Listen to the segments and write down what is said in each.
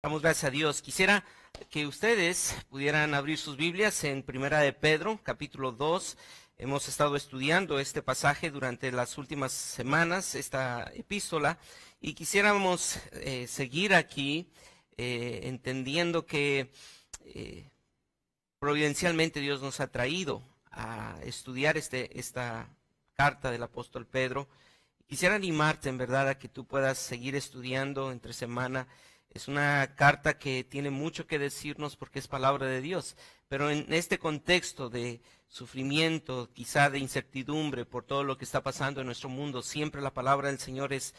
Damos gracias a Dios. Quisiera que ustedes pudieran abrir sus Biblias en Primera de Pedro, capítulo 2. Hemos estado estudiando este pasaje durante las últimas semanas, esta epístola, y quisiéramos seguir aquí entendiendo que providencialmente Dios nos ha traído a estudiar esta carta del apóstol Pedro. Quisiera animarte en verdad a que tú puedas seguir estudiando entre semana. Es una carta que tiene mucho que decirnos porque es palabra de Dios, pero en este contexto de sufrimiento, quizá de incertidumbre por todo lo que está pasando en nuestro mundo, siempre la palabra del Señor es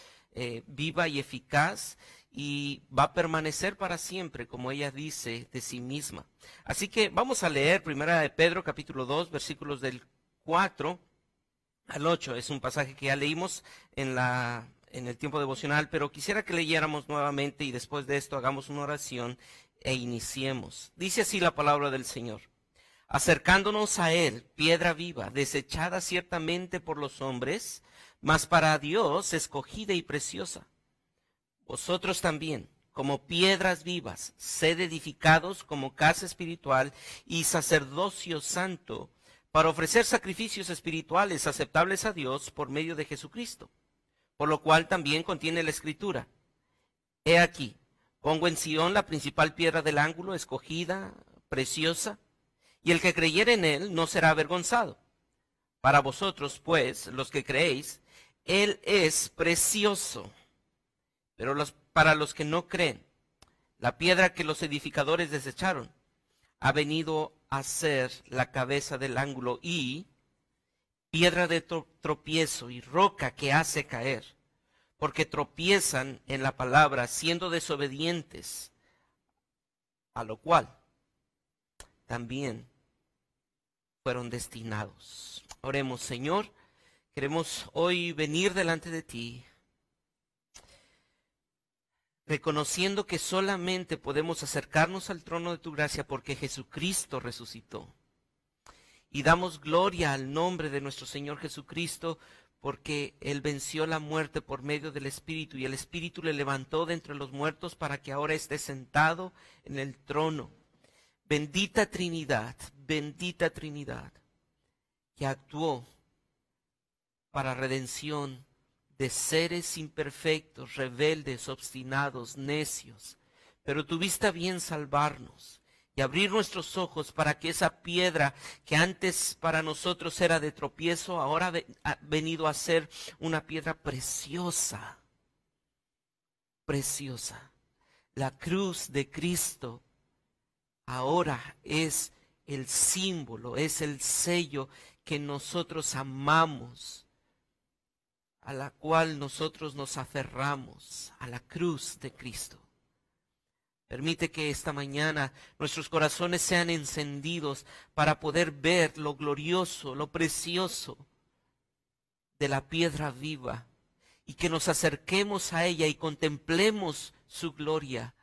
viva y eficaz y va a permanecer para siempre, como ella dice de sí misma. Así que vamos a leer Primera de Pedro, capítulo 2, versículos del 4 al 8. Es un pasaje que ya leímos en el tiempo devocional, pero quisiera que leyéramos nuevamente y después de esto hagamos una oración e iniciemos. Dice así la palabra del Señor. Acercándonos a Él, piedra viva, desechada ciertamente por los hombres, mas para Dios escogida y preciosa. Vosotros también, como piedras vivas, sed edificados como casa espiritual y sacerdocio santo, para ofrecer sacrificios espirituales aceptables a Dios por medio de Jesucristo. Por lo cual también contiene la Escritura. He aquí, pongo en Sión la principal piedra del ángulo, escogida, preciosa, y el que creyere en él no será avergonzado. Para vosotros, pues, los que creéis, él es precioso. Pero para los que no creen, la piedra que los edificadores desecharon, ha venido a ser la cabeza del ángulo y piedra de tropiezo y roca que hace caer, porque tropiezan en la palabra siendo desobedientes, a lo cual también fueron destinados. Oremos, Señor, queremos hoy venir delante de ti, reconociendo que solamente podemos acercarnos al trono de tu gracia porque Jesucristo resucitó. Y damos gloria al nombre de nuestro Señor Jesucristo porque Él venció la muerte por medio del Espíritu y el Espíritu le levantó de entre los muertos para que ahora esté sentado en el trono. Bendita Trinidad, que actuó para redención de seres imperfectos, rebeldes, obstinados, necios, pero tuviste a bien salvarnos y abrir nuestros ojos para que esa piedra que antes para nosotros era de tropiezo, ahora ha venido a ser una piedra preciosa, preciosa. La cruz de Cristo ahora es el símbolo, es el sello que nosotros amamos, a la cual nosotros nos aferramos, a la cruz de Cristo. Permite que esta mañana nuestros corazones sean encendidos para poder ver lo glorioso, lo precioso de la piedra viva y que nos acerquemos a ella y contemplemos su gloria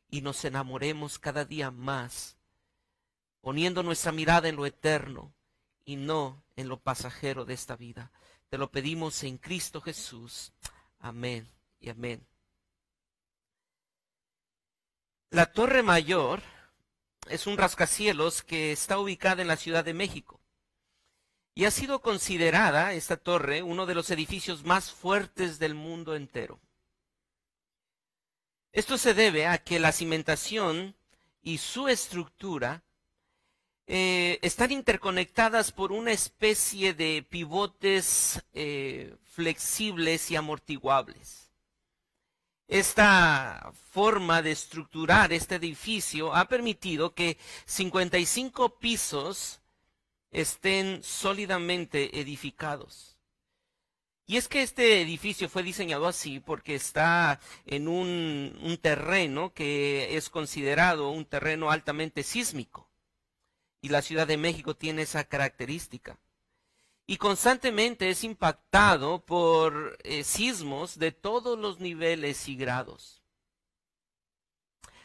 y nos enamoremos cada día más, poniendo nuestra mirada en lo eterno y no en lo pasajero de esta vida. Te lo pedimos en Cristo Jesús. Amén y amén. La Torre Mayor es un rascacielos que está ubicada en la Ciudad de México y ha sido considerada esta torre uno de los edificios más fuertes del mundo entero. Esto se debe a que la cimentación y su estructura están interconectadas por una especie de pivotes flexibles y amortiguables. Esta forma de estructurar este edificio ha permitido que 55 pisos estén sólidamente edificados. Y es que este edificio fue diseñado así porque está en un terreno que es considerado un terreno altamente sísmico. Y la Ciudad de México tiene esa característica. Y constantemente es impactado por sismos de todos los niveles y grados.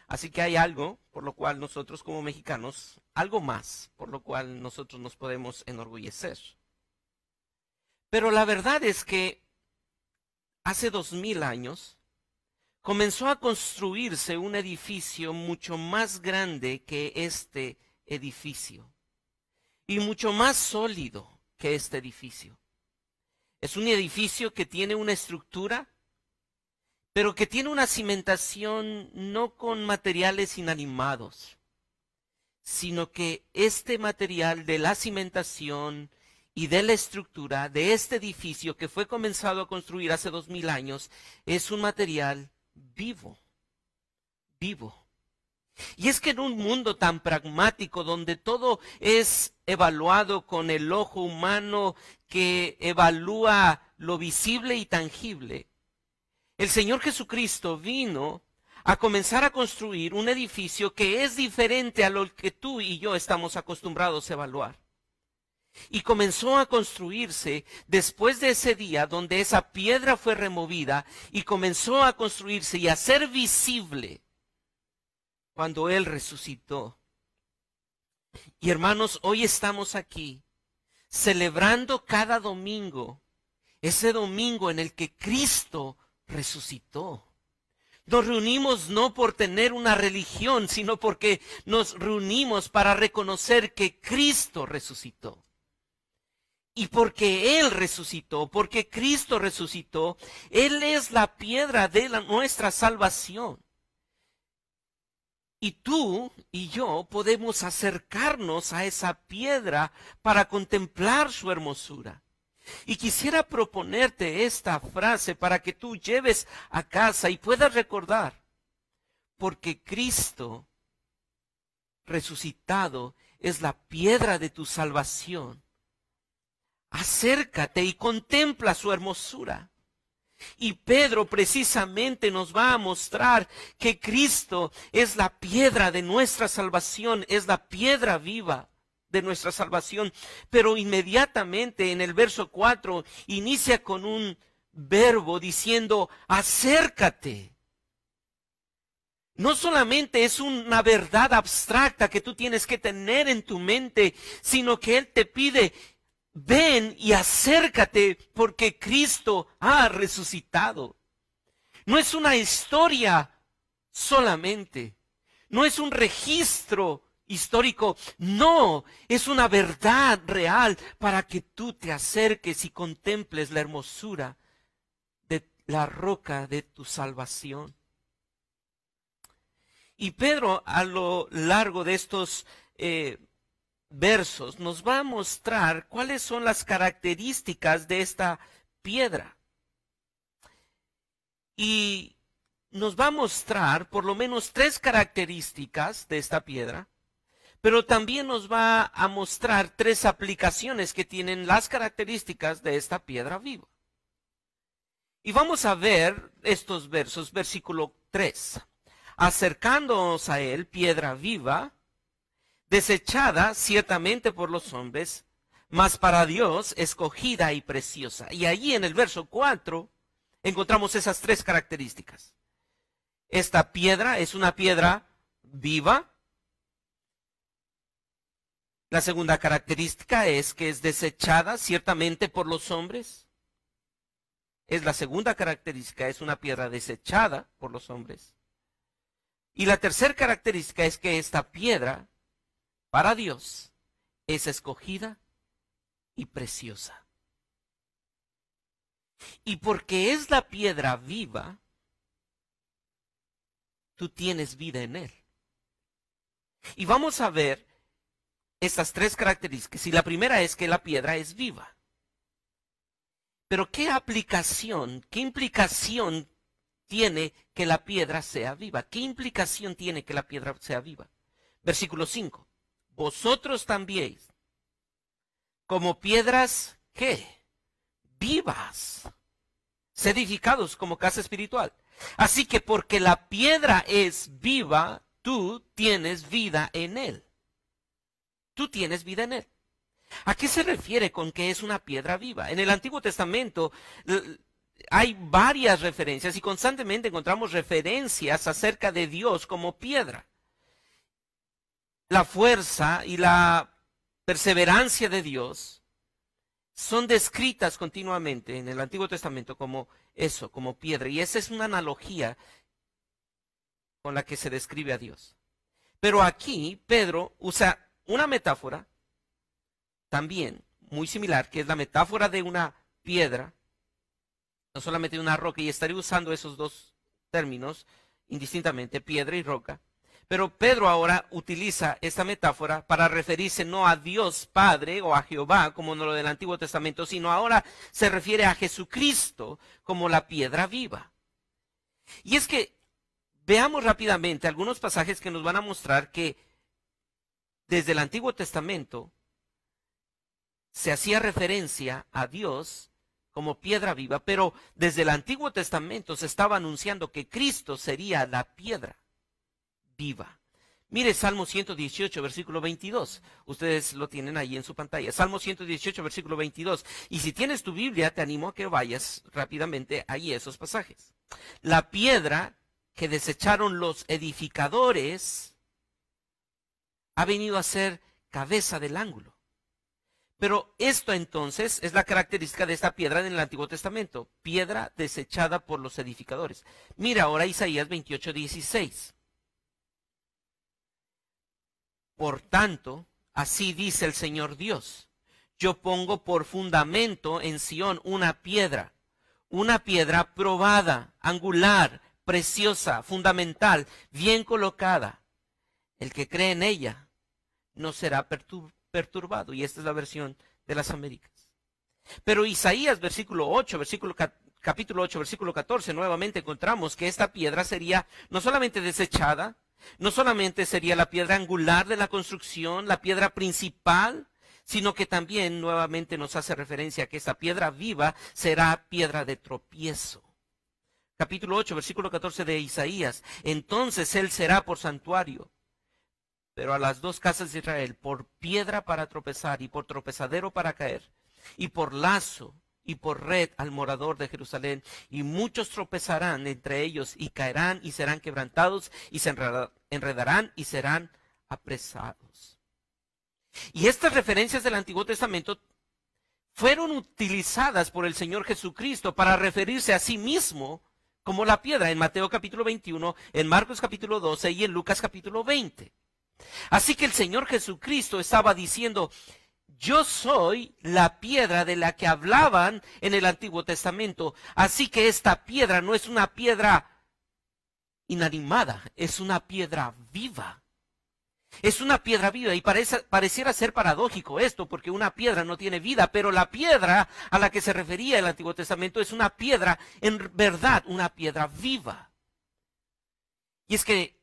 Así que hay algo por lo cual nosotros como mexicanos, algo más por lo cual nosotros nos podemos enorgullecer. Pero la verdad es que hace 2000 años comenzó a construirse un edificio mucho más grande que este edificio y mucho más sólido que este edificio. Es un edificio que tiene una estructura, pero que tiene una cimentación no con materiales inanimados, sino que este material de la cimentación y de la estructura de este edificio que fue comenzado a construir hace 2000 años es un material vivo, vivo. Y es que en un mundo tan pragmático donde todo es evaluado con el ojo humano que evalúa lo visible y tangible, el Señor Jesucristo vino a comenzar a construir un edificio que es diferente a lo que tú y yo estamos acostumbrados a evaluar. Y comenzó a construirse después de ese día donde esa piedra fue removida y comenzó a construirse y a ser visible cuando Él resucitó. Y hermanos, hoy estamos aquí celebrando cada domingo, ese domingo en el que Cristo resucitó. Nos reunimos no por tener una religión, sino porque nos reunimos para reconocer que Cristo resucitó. Y porque Él resucitó, porque Cristo resucitó, Él es la piedra de nuestra salvación. Y tú y yo podemos acercarnos a esa piedra para contemplar su hermosura. Y quisiera proponerte esta frase para que tú lleves a casa y puedas recordar, porque Cristo resucitado es la piedra de tu salvación. Acércate y contempla su hermosura. Y Pedro precisamente nos va a mostrar que Cristo es la piedra de nuestra salvación, es la piedra viva de nuestra salvación. Pero inmediatamente en el verso 4 inicia con un verbo diciendo, acércate. No solamente es una verdad abstracta que tú tienes que tener en tu mente, sino que Él te pide, ven y acércate porque Cristo ha resucitado. No es una historia solamente, no es un registro histórico, no, es una verdad real para que tú te acerques y contemples la hermosura de la roca de tu salvación. Y Pedro a lo largo de estos versos nos va a mostrar cuáles son las características de esta piedra. Y nos va a mostrar por lo menos 3 características de esta piedra, pero también nos va a mostrar 3 aplicaciones que tienen las características de esta piedra viva. Y vamos a ver estos versos, versículo 3. Acercándonos a él, piedra viva, desechada ciertamente por los hombres, mas para Dios escogida y preciosa. Y allí en el verso 4 encontramos esas 3 características. Esta piedra es una piedra viva. La segunda característica es que es desechada ciertamente por los hombres. Es la segunda característica, es una piedra desechada por los hombres. Y la tercera característica es que esta piedra, para Dios, es escogida y preciosa. Y porque es la piedra viva, tú tienes vida en él. Y vamos a ver estas 3 características. Y la primera es que la piedra es viva. Pero ¿qué aplicación, qué implicación tiene que la piedra sea viva? ¿Qué implicación tiene que la piedra sea viva? Versículo 5. Vosotros también, como piedras, ¿qué? Vivas, edificados como casa espiritual. Así que porque la piedra es viva, tú tienes vida en él. Tú tienes vida en él. ¿A qué se refiere con que es una piedra viva? En el Antiguo Testamento hay varias referencias y constantemente encontramos referencias acerca de Dios como piedra. La fuerza y la perseverancia de Dios son descritas continuamente en el Antiguo Testamento como eso, como piedra. Y esa es una analogía con la que se describe a Dios. Pero aquí Pedro usa una metáfora también muy similar, que es la metáfora de una piedra, no solamente de una roca, y estaré usando esos dos términos indistintamente, piedra y roca. Pero Pedro ahora utiliza esta metáfora para referirse no a Dios Padre o a Jehová como lo del Antiguo Testamento, sino ahora se refiere a Jesucristo como la piedra viva. Y es que veamos rápidamente algunos pasajes que nos van a mostrar que desde el Antiguo Testamento se hacía referencia a Dios como piedra viva, pero desde el Antiguo Testamento se estaba anunciando que Cristo sería la piedra viva. Mire Salmo 118, versículo 22. Ustedes lo tienen ahí en su pantalla. Salmo 118, versículo 22. Y si tienes tu Biblia, te animo a que vayas rápidamente ahí a esos pasajes. La piedra que desecharon los edificadores ha venido a ser cabeza del ángulo. Pero esto entonces es la característica de esta piedra en el Antiguo Testamento. Piedra desechada por los edificadores. Mira ahora Isaías 28, 16. Por tanto, así dice el Señor Dios, yo pongo por fundamento en Sión una piedra probada, angular, preciosa, fundamental, bien colocada. El que cree en ella no será perturbado. Y esta es la versión de las Américas. Pero Isaías capítulo 8, versículo 14, nuevamente encontramos que esta piedra sería no solamente desechada, no solamente sería la piedra angular de la construcción, la piedra principal, sino que también nuevamente nos hace referencia a que esta piedra viva será piedra de tropiezo. Capítulo 8, versículo 14 de Isaías. Entonces él será por santuario, pero a las dos casas de Israel, por piedra para tropezar y por tropezadero para caer, y por lazo y por red al morador de Jerusalén, y muchos tropezarán entre ellos y caerán y serán quebrantados y se enredarán y serán apresados. Y estas referencias del Antiguo Testamento fueron utilizadas por el Señor Jesucristo para referirse a sí mismo como la piedra en Mateo capítulo 21, en Marcos capítulo 12 y en Lucas capítulo 20. Así que el Señor Jesucristo estaba diciendo: yo soy la piedra de la que hablaban en el Antiguo Testamento. Así que esta piedra no es una piedra inanimada, es una piedra viva. Es una piedra viva y pareciera ser paradójico esto, porque una piedra no tiene vida, pero la piedra a la que se refería el Antiguo Testamento es una piedra, en verdad, una piedra viva. Y es que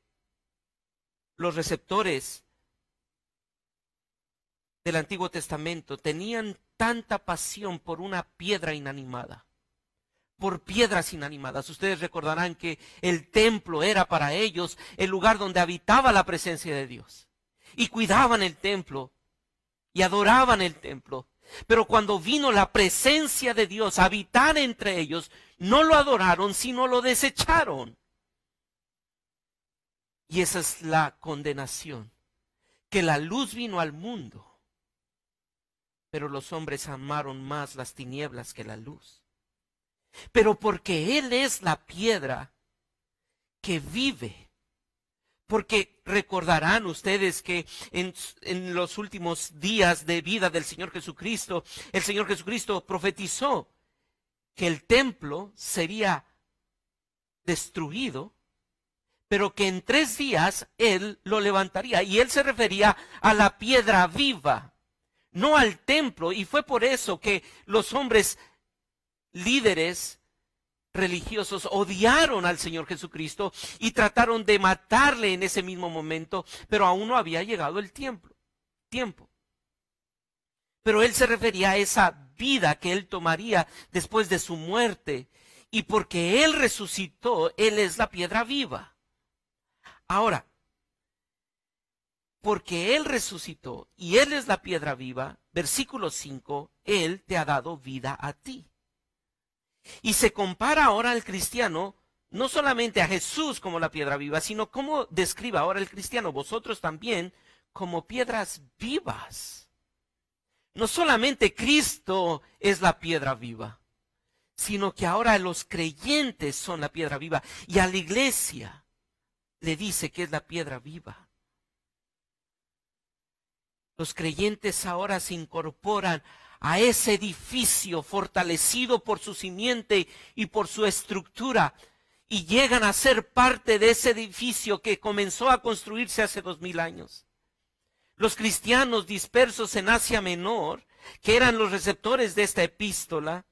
los receptores del Antiguo Testamento tenían tanta pasión por una piedra inanimada, por piedras inanimadas. Ustedes recordarán que el templo era para ellos el lugar donde habitaba la presencia de Dios. Y cuidaban el templo y adoraban el templo. Pero cuando vino la presencia de Dios a habitar entre ellos, no lo adoraron, sino lo desecharon. Y esa es la condenación, que la luz vino al mundo, pero los hombres amaron más las tinieblas que la luz. Pero porque Él es la piedra que vive, porque recordarán ustedes que en los últimos días de vida del Señor Jesucristo, el Señor Jesucristo profetizó que el templo sería destruido, pero que en 3 días Él lo levantaría. Y Él se refería a la piedra viva, no al templo. Y fue por eso que los hombres líderes religiosos odiaron al Señor Jesucristo y trataron de matarle en ese mismo momento, pero aún no había llegado el tiempo. Pero Él se refería a esa vida que Él tomaría después de su muerte. Y porque Él resucitó, Él es la piedra viva. Ahora, porque Él resucitó y Él es la piedra viva, versículo 5, Él te ha dado vida a ti. Y se compara ahora al cristiano, no solamente a Jesús como la piedra viva, sino como describe ahora el cristiano, vosotros también como piedras vivas. No solamente Cristo es la piedra viva, sino que ahora los creyentes son la piedra viva y a la iglesia le dice que es la piedra viva. Los creyentes ahora se incorporan a ese edificio fortalecido por su simiente y por su estructura, y llegan a ser parte de ese edificio que comenzó a construirse hace 2000 años. Los cristianos dispersos en Asia Menor, que eran los receptores de esta epístola,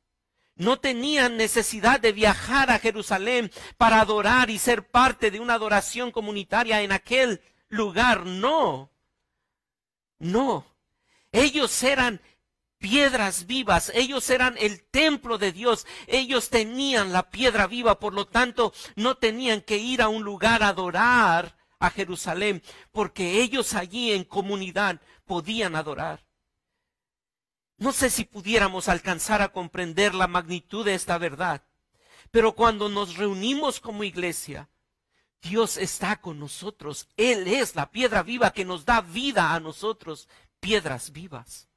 no tenían necesidad de viajar a Jerusalén para adorar y ser parte de una adoración comunitaria en aquel lugar. No, no. Ellos eran piedras vivas, ellos eran el templo de Dios, ellos tenían la piedra viva, por lo tanto no tenían que ir a un lugar a adorar a Jerusalén, porque ellos allí en comunidad podían adorar. No sé si pudiéramos alcanzar a comprender la magnitud de esta verdad, pero cuando nos reunimos como iglesia, Dios está con nosotros. Él es la piedra viva que nos da vida a nosotros, piedras vivas.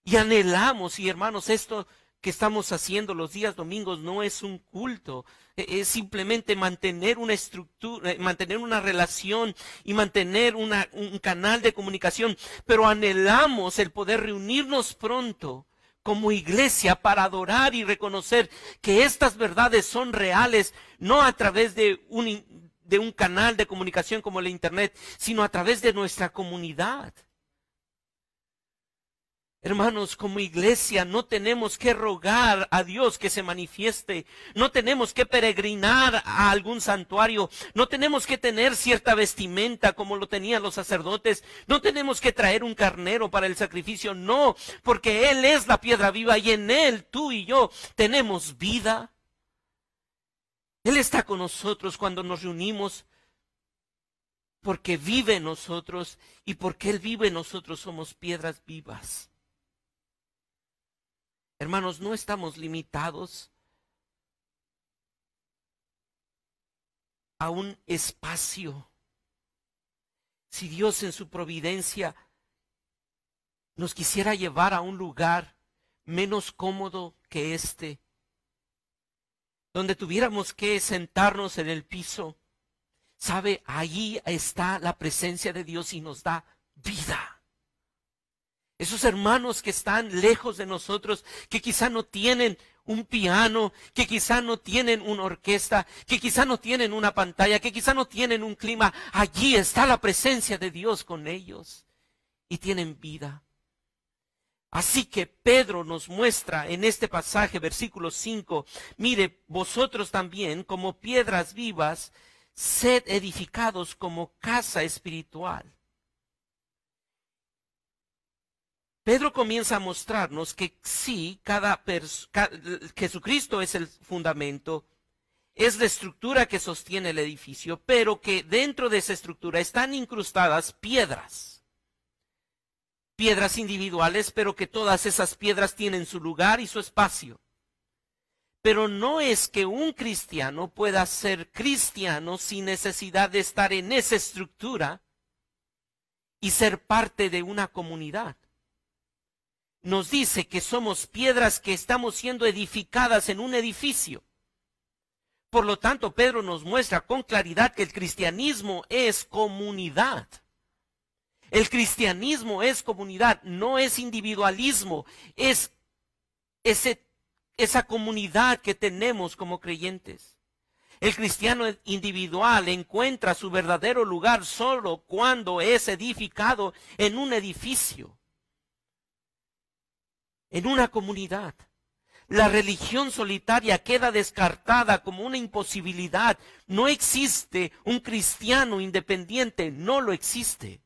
Y anhelamos, y hermanos, esto que estamos haciendo los días domingos no es un culto, es simplemente mantener una estructura, mantener una relación y mantener un canal de comunicación, pero anhelamos el poder reunirnos pronto como iglesia para adorar y reconocer que estas verdades son reales, no a través de un canal de comunicación como el internet, sino a través de nuestra comunidad. Hermanos, como iglesia no tenemos que rogar a Dios que se manifieste, no tenemos que peregrinar a algún santuario, no tenemos que tener cierta vestimenta como lo tenían los sacerdotes, no tenemos que traer un carnero para el sacrificio, no, porque Él es la piedra viva y en Él tú y yo tenemos vida. Él está con nosotros cuando nos reunimos, porque vive en nosotros y porque Él vive en nosotros somos piedras vivas. Hermanos, no estamos limitados a un espacio. Si Dios en su providencia nos quisiera llevar a un lugar menos cómodo que este, donde tuviéramos que sentarnos en el piso, ¿sabe? Allí está la presencia de Dios y nos da vida. Esos hermanos que están lejos de nosotros, que quizá no tienen un piano, que quizá no tienen una orquesta, que quizá no tienen una pantalla, que quizá no tienen un clima, allí está la presencia de Dios con ellos y tienen vida. Así que Pedro nos muestra en este pasaje, versículo 5, mire, vosotros también como piedras vivas, sed edificados como casa espiritual. Pedro comienza a mostrarnos que sí, Jesucristo es el fundamento, es la estructura que sostiene el edificio, pero que dentro de esa estructura están incrustadas piedras. Piedras individuales, pero que todas esas piedras tienen su lugar y su espacio. Pero no es que un cristiano pueda ser cristiano sin necesidad de estar en esa estructura y ser parte de una comunidad. Nos dice que somos piedras que estamos siendo edificadas en un edificio. Por lo tanto, Pedro nos muestra con claridad que el cristianismo es comunidad. El cristianismo es comunidad, no es individualismo, es esa comunidad que tenemos como creyentes. El cristiano individual encuentra su verdadero lugar solo cuando es edificado en un edificio, en una comunidad. La religión solitaria queda descartada como una imposibilidad. No existe un cristiano independiente, no lo existe.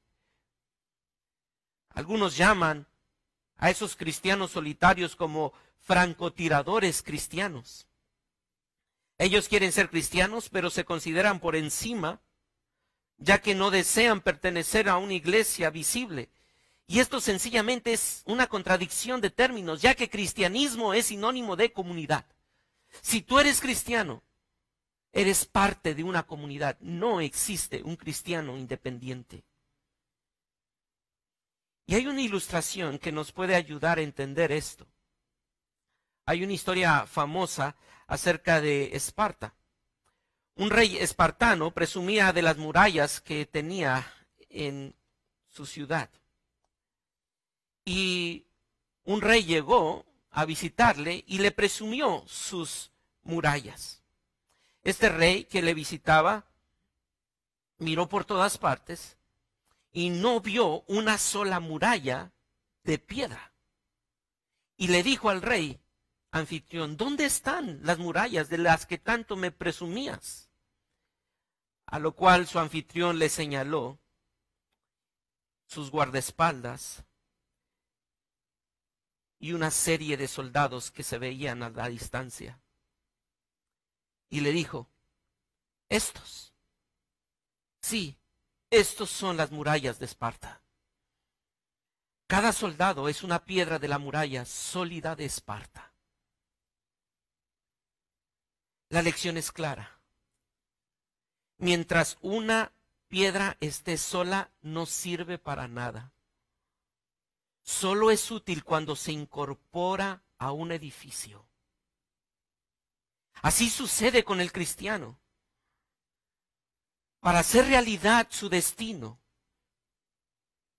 Algunos llaman a esos cristianos solitarios como francotiradores cristianos. Ellos quieren ser cristianos, pero se consideran por encima, ya que no desean pertenecer a una iglesia visible. Y esto sencillamente es una contradicción de términos, ya que cristianismo es sinónimo de comunidad. Si tú eres cristiano, eres parte de una comunidad. No existe un cristiano independiente. Y hay una ilustración que nos puede ayudar a entender esto. Hay una historia famosa acerca de Esparta. un rey espartano presumía de las murallas que tenía en su ciudad. Y un rey llegó a visitarle y le presumió sus murallas. Este rey que le visitaba miró por todas partes y no vio una sola muralla de piedra. Y le dijo al rey anfitrión: ¿dónde están las murallas de las que tanto me presumías? A lo cual su anfitrión le señaló sus guardaespaldas y una serie de soldados que se veían a la distancia. Y le dijo: estos, sí, estos son las murallas de Esparta. Cada soldado es una piedra de la muralla sólida de Esparta. La lección es clara. Mientras una piedra esté sola, no sirve para nada. Solo es útil cuando se incorpora a un edificio. Así sucede con el cristiano. Para hacer realidad su destino,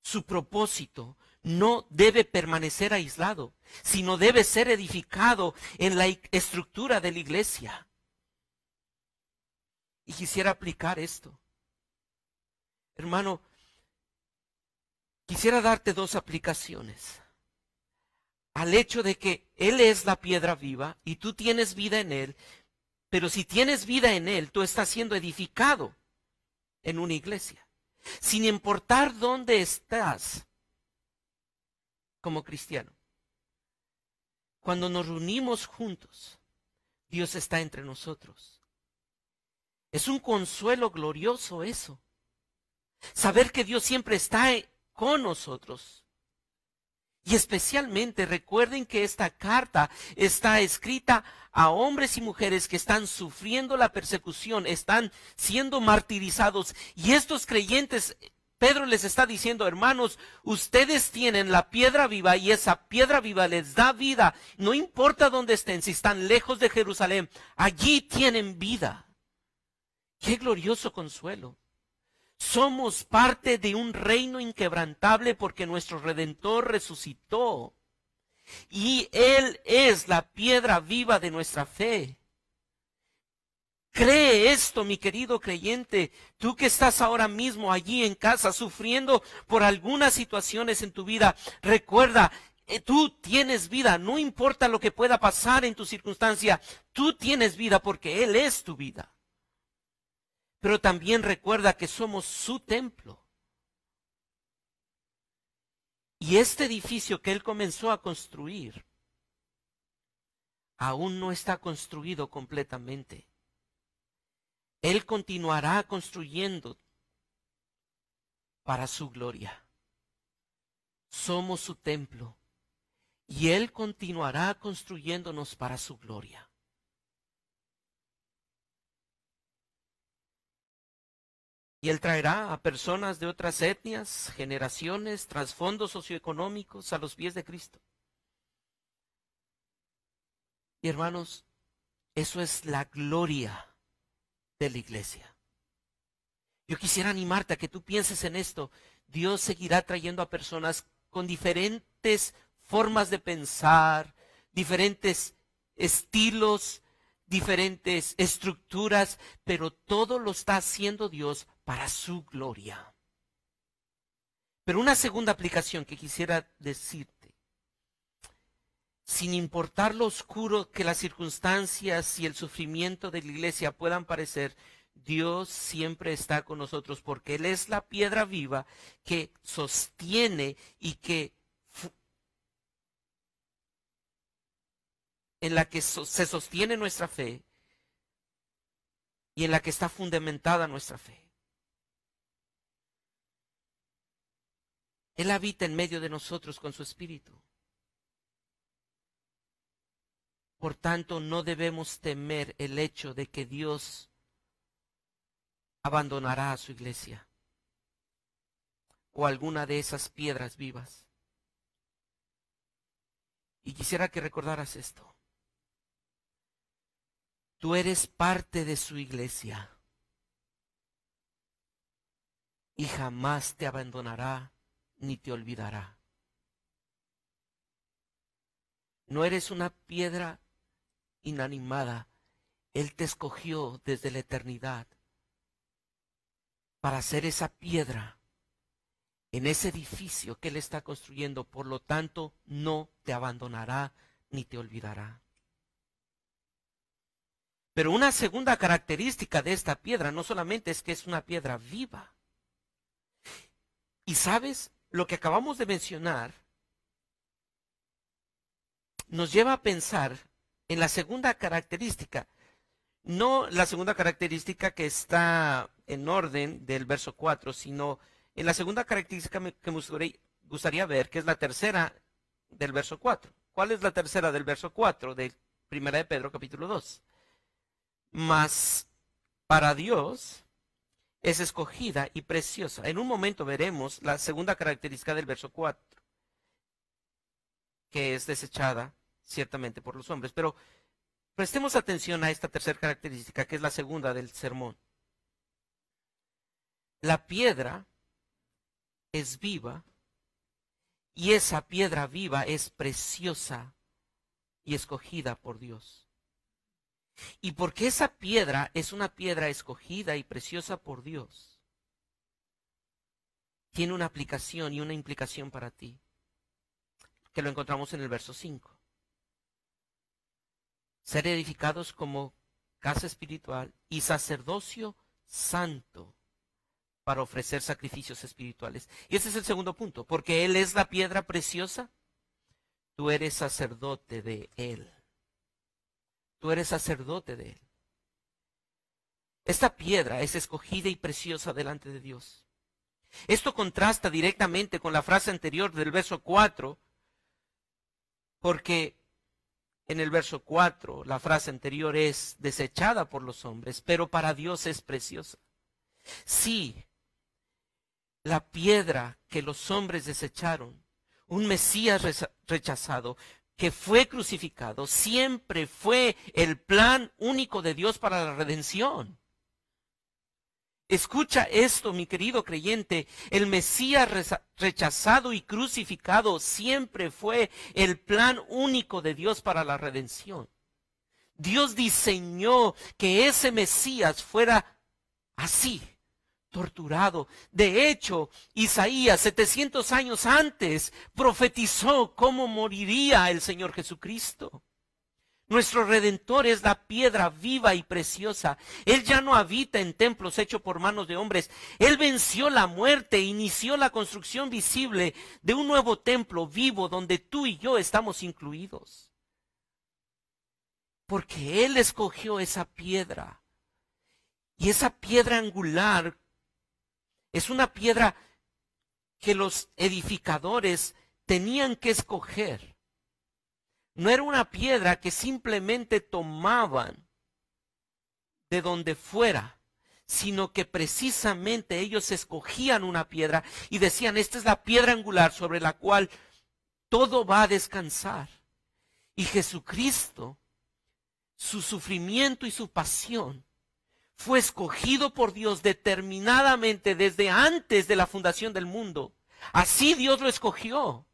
su propósito, no debe permanecer aislado, sino debe ser edificado en la estructura de la iglesia. Y quisiera aplicar esto. Hermano, quisiera darte dos aplicaciones. Al hecho de que Él es la piedra viva y tú tienes vida en Él, pero si tienes vida en Él, tú estás siendo edificado en una iglesia. Sin importar dónde estás como cristiano. Cuando nos reunimos juntos, Dios está entre nosotros. Es un consuelo glorioso eso. Saber que Dios siempre está con nosotros. Y especialmente recuerden que esta carta está escrita a hombres y mujeres que están sufriendo la persecución, están siendo martirizados. Y estos creyentes, Pedro les está diciendo: hermanos, ustedes tienen la piedra viva y esa piedra viva les da vida. No importa dónde estén, si están lejos de Jerusalén, allí tienen vida. ¡Qué glorioso consuelo! Somos parte de un reino inquebrantable porque nuestro Redentor resucitó. Y Él es la piedra viva de nuestra fe. Cree esto, mi querido creyente, tú que estás ahora mismo allí en casa sufriendo por algunas situaciones en tu vida. Recuerda, tú tienes vida, no importa lo que pueda pasar en tu circunstancia, tú tienes vida porque Él es tu vida. Pero también recuerda que somos su templo. Y este edificio que Él comenzó a construir aún no está construido completamente. Él continuará construyendo para su gloria. Somos su templo y Él continuará construyéndonos para su gloria. Y Él traerá a personas de otras etnias, generaciones, trasfondos socioeconómicos a los pies de Cristo. Y hermanos, eso es la gloria de la iglesia. Yo quisiera animarte a que tú pienses en esto. Dios seguirá trayendo a personas con diferentes formas de pensar, diferentes estilos, diferentes estructuras, pero todo lo está haciendo Dios para su gloria. Pero una segunda aplicación que quisiera decirte: sin importar lo oscuro que las circunstancias y el sufrimiento de la iglesia puedan parecer, Dios siempre está con nosotros porque Él es la piedra viva que sostiene y que en la que se sostiene nuestra fe y en la que está fundamentada nuestra fe. Él habita en medio de nosotros con su Espíritu. Por tanto, no debemos temer el hecho de que Dios abandonará a su iglesia o alguna de esas piedras vivas. Y quisiera que recordaras esto. Tú eres parte de su iglesia y jamás te abandonará ni te olvidará. No eres una piedra inanimada. Él te escogió desde la eternidad para ser esa piedra en ese edificio que Él está construyendo. Por lo tanto, no te abandonará ni te olvidará. Pero una segunda característica de esta piedra no solamente es que es una piedra viva. Y sabes, lo que acabamos de mencionar nos lleva a pensar en la segunda característica. No la segunda característica que está en orden del verso 4, sino en la segunda característica que me gustaría ver, que es la tercera del verso 4. ¿Cuál es la tercera del verso 4 de Primera de Pedro capítulo 2? Mas para Dios es escogida y preciosa. En un momento veremos la segunda característica del verso 4, que es desechada ciertamente por los hombres. Pero prestemos atención a esta tercera característica, que es la segunda del sermón. La piedra es viva y esa piedra viva es preciosa y escogida por Dios. Y porque esa piedra es una piedra escogida y preciosa por Dios, tiene una aplicación y una implicación para ti, que lo encontramos en el verso 5. Ser edificados como casa espiritual y sacerdocio santo para ofrecer sacrificios espirituales. Y ese es el segundo punto, porque Él es la piedra preciosa, tú eres sacerdote de Él. Tú eres sacerdote de Él. Esta piedra es escogida y preciosa delante de Dios. Esto contrasta directamente con la frase anterior del verso 4, porque en el verso 4 la frase anterior es desechada por los hombres, pero para Dios es preciosa. Sí, la piedra que los hombres desecharon, un Mesías rechazado, que fue crucificado, siempre fue el plan único de Dios para la redención. Escucha esto, mi querido creyente, el Mesías rechazado y crucificado siempre fue el plan único de Dios para la redención. Dios diseñó que ese Mesías fuera así, torturado. De hecho, Isaías 700 años antes profetizó cómo moriría el Señor Jesucristo. Nuestro Redentor es la piedra viva y preciosa. Él ya no habita en templos hechos por manos de hombres. Él venció la muerte e inició la construcción visible de un nuevo templo vivo donde tú y yo estamos incluidos. Porque Él escogió esa piedra. Y esa piedra angular es una piedra que los edificadores tenían que escoger. No era una piedra que simplemente tomaban de donde fuera, sino que precisamente ellos escogían una piedra y decían, esta es la piedra angular sobre la cual todo va a descansar. Y Jesucristo, su sufrimiento y su pasión, fue escogido por Dios determinadamente desde antes de la fundación del mundo. Así Dios lo escogió.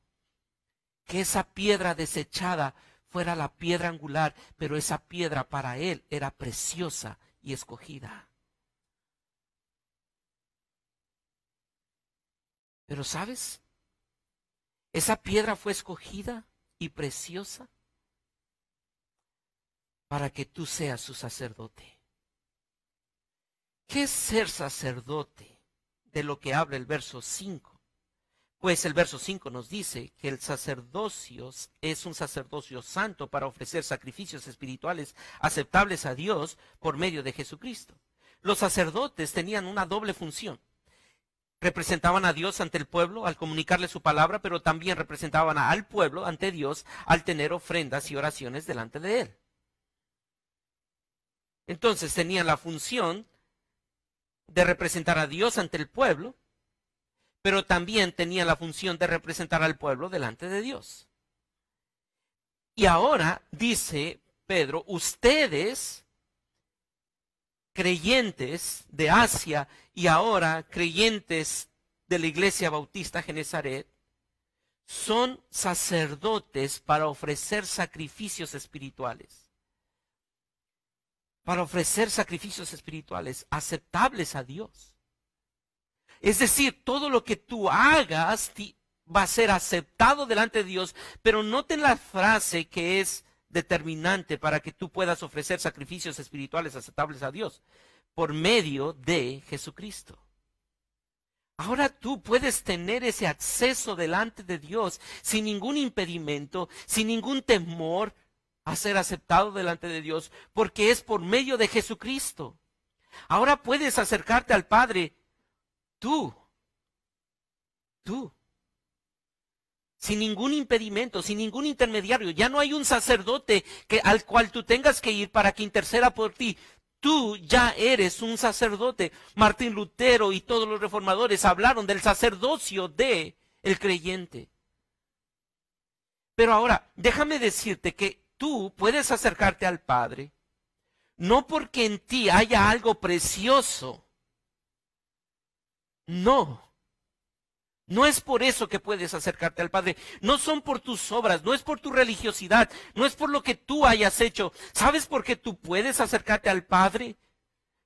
Que esa piedra desechada fuera la piedra angular, pero esa piedra para Él era preciosa y escogida. Pero ¿sabes? Esa piedra fue escogida y preciosa para que tú seas su sacerdote. ¿Qué es ser sacerdote? De lo que habla el verso 5. Pues el verso 5 nos dice que el sacerdocio es un sacerdocio santo para ofrecer sacrificios espirituales aceptables a Dios por medio de Jesucristo. Los sacerdotes tenían una doble función. Representaban a Dios ante el pueblo al comunicarle su palabra, pero también representaban al pueblo ante Dios al tener ofrendas y oraciones delante de Él. Entonces tenían la función de representar a Dios ante el pueblo, pero también tenía la función de representar al pueblo delante de Dios. Y ahora dice Pedro, ustedes creyentes de Asia y ahora creyentes de la Iglesia Bautista Genezaret son sacerdotes para ofrecer sacrificios espirituales. Para ofrecer sacrificios espirituales aceptables a Dios. Es decir, todo lo que tú hagas va a ser aceptado delante de Dios, pero noten la frase que es determinante para que tú puedas ofrecer sacrificios espirituales aceptables a Dios, por medio de Jesucristo. Ahora tú puedes tener ese acceso delante de Dios sin ningún impedimento, sin ningún temor a ser aceptado delante de Dios, porque es por medio de Jesucristo. Ahora puedes acercarte al Padre, tú, sin ningún impedimento, sin ningún intermediario. Ya no hay un sacerdote al cual tú tengas que ir para que interceda por ti. Tú ya eres un sacerdote. Martín Lutero y todos los reformadores hablaron del sacerdocio de el creyente. Pero ahora, déjame decirte que tú puedes acercarte al Padre, no porque en ti haya algo precioso. No. No es por eso que puedes acercarte al Padre. No son por tus obras, no es por tu religiosidad, no es por lo que tú hayas hecho. ¿Sabes por qué tú puedes acercarte al Padre?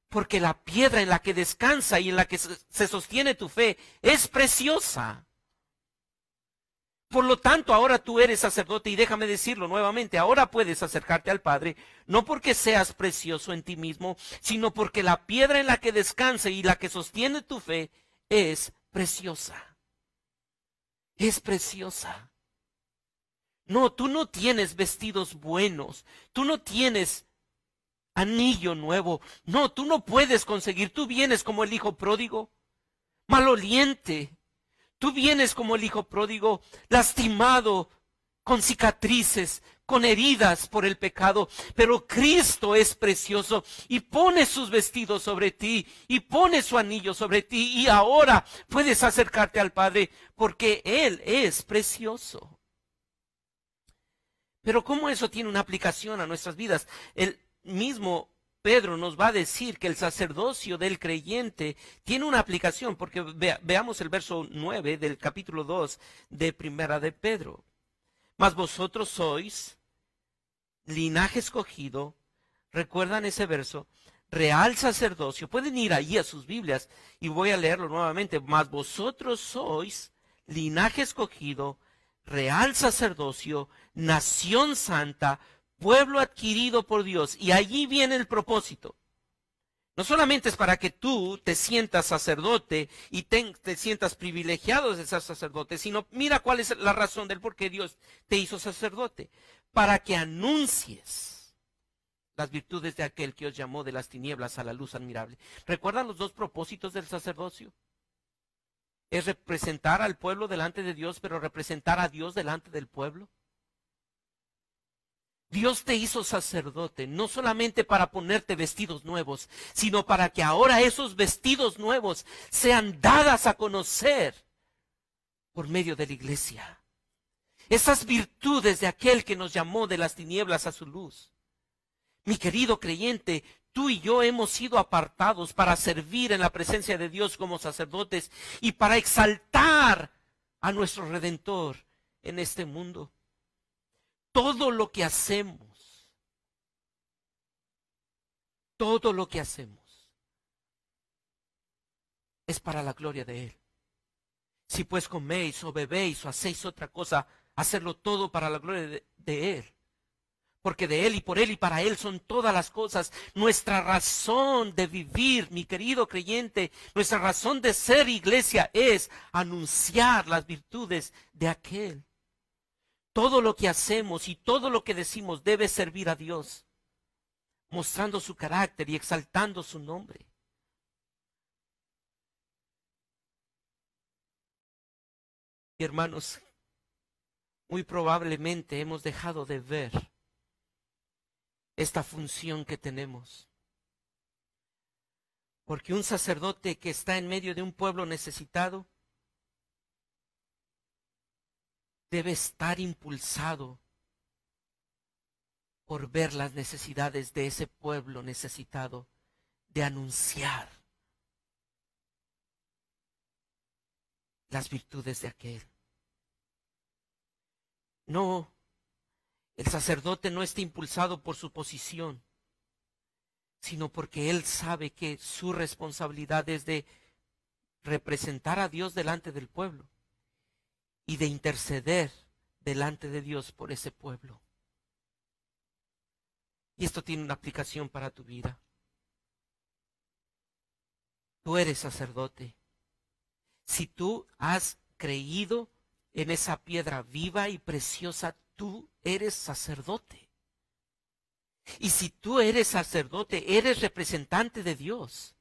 Porque la piedra en la que descansa y en la que se sostiene tu fe es preciosa. Por lo tanto, ahora tú eres sacerdote y déjame decirlo nuevamente, ahora puedes acercarte al Padre, no porque seas precioso en ti mismo, sino porque la piedra en la que descansa y la que sostiene tu fe es preciosa. Es preciosa. No, tú no tienes vestidos buenos, tú no tienes anillo nuevo, no, tú no puedes conseguir, tú vienes como el hijo pródigo, maloliente, tú vienes como el hijo pródigo, lastimado, con cicatrices, con heridas por el pecado, pero Cristo es precioso y pone sus vestidos sobre ti y pone su anillo sobre ti y ahora puedes acercarte al Padre porque Él es precioso. Pero ¿cómo eso tiene una aplicación a nuestras vidas? El mismo Pedro nos va a decir que el sacerdocio del creyente tiene una aplicación, porque veamos el verso 9 del capítulo 2 de Primera de Pedro. Mas vosotros sois linaje escogido, recuerdan ese verso, real sacerdocio. Pueden ir allí a sus Biblias y voy a leerlo nuevamente. Mas vosotros sois linaje escogido, real sacerdocio, nación santa, pueblo adquirido por Dios. Y allí viene el propósito. No solamente es para que tú te sientas sacerdote y te sientas privilegiado de ser sacerdote, sino mira cuál es la razón del por qué Dios te hizo sacerdote. Para que anuncies las virtudes de aquel que os llamó de las tinieblas a la luz admirable. ¿Recuerdan los dos propósitos del sacerdocio? Es representar al pueblo delante de Dios, pero representar a Dios delante del pueblo. Dios te hizo sacerdote, no solamente para ponerte vestidos nuevos, sino para que ahora esos vestidos nuevos sean dadas a conocer por medio de la iglesia. Esas virtudes de aquel que nos llamó de las tinieblas a su luz. Mi querido creyente, tú y yo hemos sido apartados para servir en la presencia de Dios como sacerdotes y para exaltar a nuestro Redentor en este mundo. Todo lo que hacemos es para la gloria de Él. Si pues coméis o bebéis o hacéis otra cosa, hacerlo todo para la gloria de Él. Porque de Él y por Él y para Él son todas las cosas. Nuestra razón de vivir, mi querido creyente, nuestra razón de ser iglesia es anunciar las virtudes de aquel. Todo lo que hacemos y todo lo que decimos debe servir a Dios, mostrando su carácter y exaltando su nombre. Y hermanos, muy probablemente hemos dejado de ver esta función que tenemos. Porque un sacerdote que está en medio de un pueblo necesitado debe estar impulsado por ver las necesidades de ese pueblo necesitado de anunciar las virtudes de aquel. No, el sacerdote no está impulsado por su posición, sino porque él sabe que su responsabilidad es de representar a Dios delante del pueblo y de interceder delante de Dios por ese pueblo. Y esto tiene una aplicación para tu vida. Tú eres sacerdote. Si tú has creído en esa piedra viva y preciosa, tú eres sacerdote. Y si tú eres sacerdote, eres representante de Dios.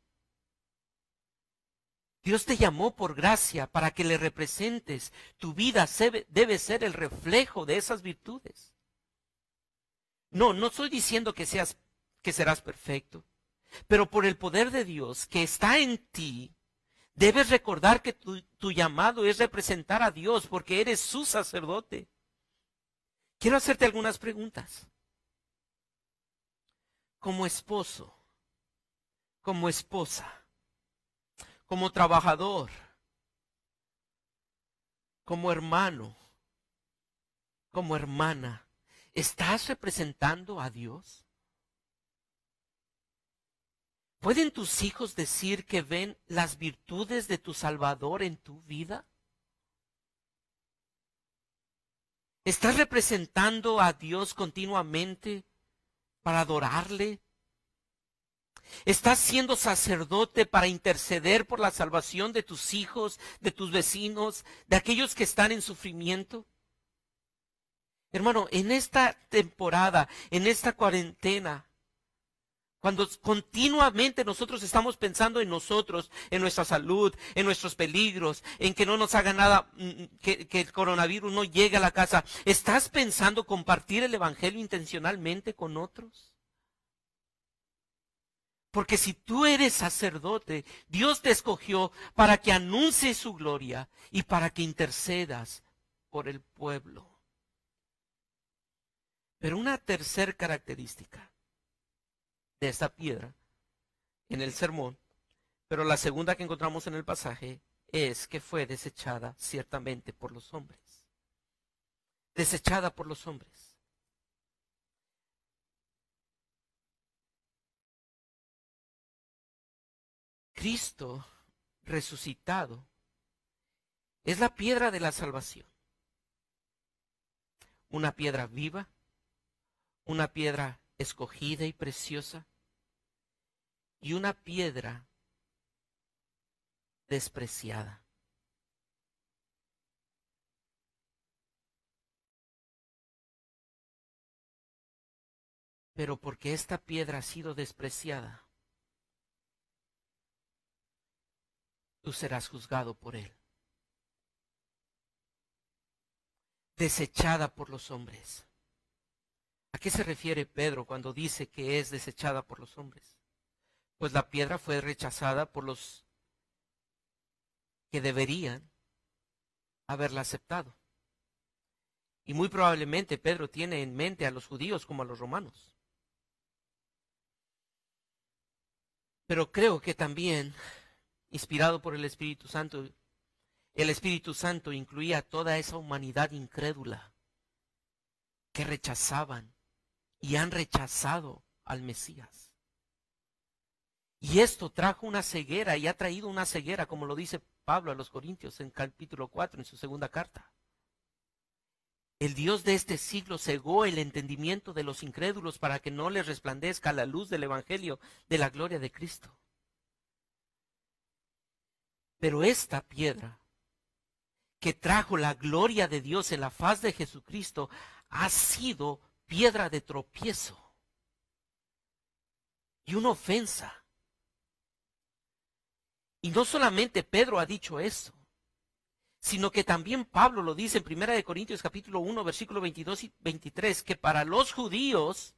Dios te llamó por gracia para que le representes. Tu vida debe ser el reflejo de esas virtudes. No estoy diciendo que serás perfecto, pero por el poder de Dios que está en ti, debes recordar que tu llamado es representar a Dios porque eres su sacerdote. Quiero hacerte algunas preguntas. Como esposo, como esposa, como trabajador, como hermano, como hermana, ¿estás representando a Dios? ¿Pueden tus hijos decir que ven las virtudes de tu Salvador en tu vida? ¿Estás representando a Dios continuamente para adorarle? ¿Estás siendo sacerdote para interceder por la salvación de tus hijos, de tus vecinos, de aquellos que están en sufrimiento? Hermano, en esta temporada, en esta cuarentena, cuando continuamente nosotros estamos pensando en nosotros, en nuestra salud, en nuestros peligros, en que no nos haga nada, que el coronavirus no llegue a la casa, ¿estás pensando compartir el evangelio intencionalmente con otros? Porque si tú eres sacerdote, Dios te escogió para que anuncies su gloria y para que intercedas por el pueblo. Pero una tercera característica de esta piedra en el sermón, pero la segunda que encontramos en el pasaje, es que fue desechada ciertamente por los hombres. Desechada por los hombres. Cristo resucitado es la piedra de la salvación. Una piedra viva, una piedra escogida y preciosa, y una piedra despreciada. Pero porque esta piedra ha sido despreciada, tú serás juzgado por él. Desechada por los hombres. ¿A qué se refiere Pedro cuando dice que es desechada por los hombres? Pues la piedra fue rechazada por los que deberían haberla aceptado. Y muy probablemente Pedro tiene en mente a los judíos como a los romanos. Pero creo que también, inspirado por el Espíritu Santo incluía a toda esa humanidad incrédula que rechazaban y han rechazado al Mesías. Y esto trajo una ceguera y ha traído una ceguera, como lo dice Pablo a los Corintios en capítulo 4, en su segunda carta. El Dios de este siglo cegó el entendimiento de los incrédulos para que no les resplandezca la luz del Evangelio de la gloria de Cristo. Pero esta piedra que trajo la gloria de Dios en la faz de Jesucristo ha sido piedra de tropiezo y una ofensa. Y no solamente Pedro ha dicho eso, sino que también Pablo lo dice en 1 Corintios capítulo 1, versículo 22 y 23, que para los judíos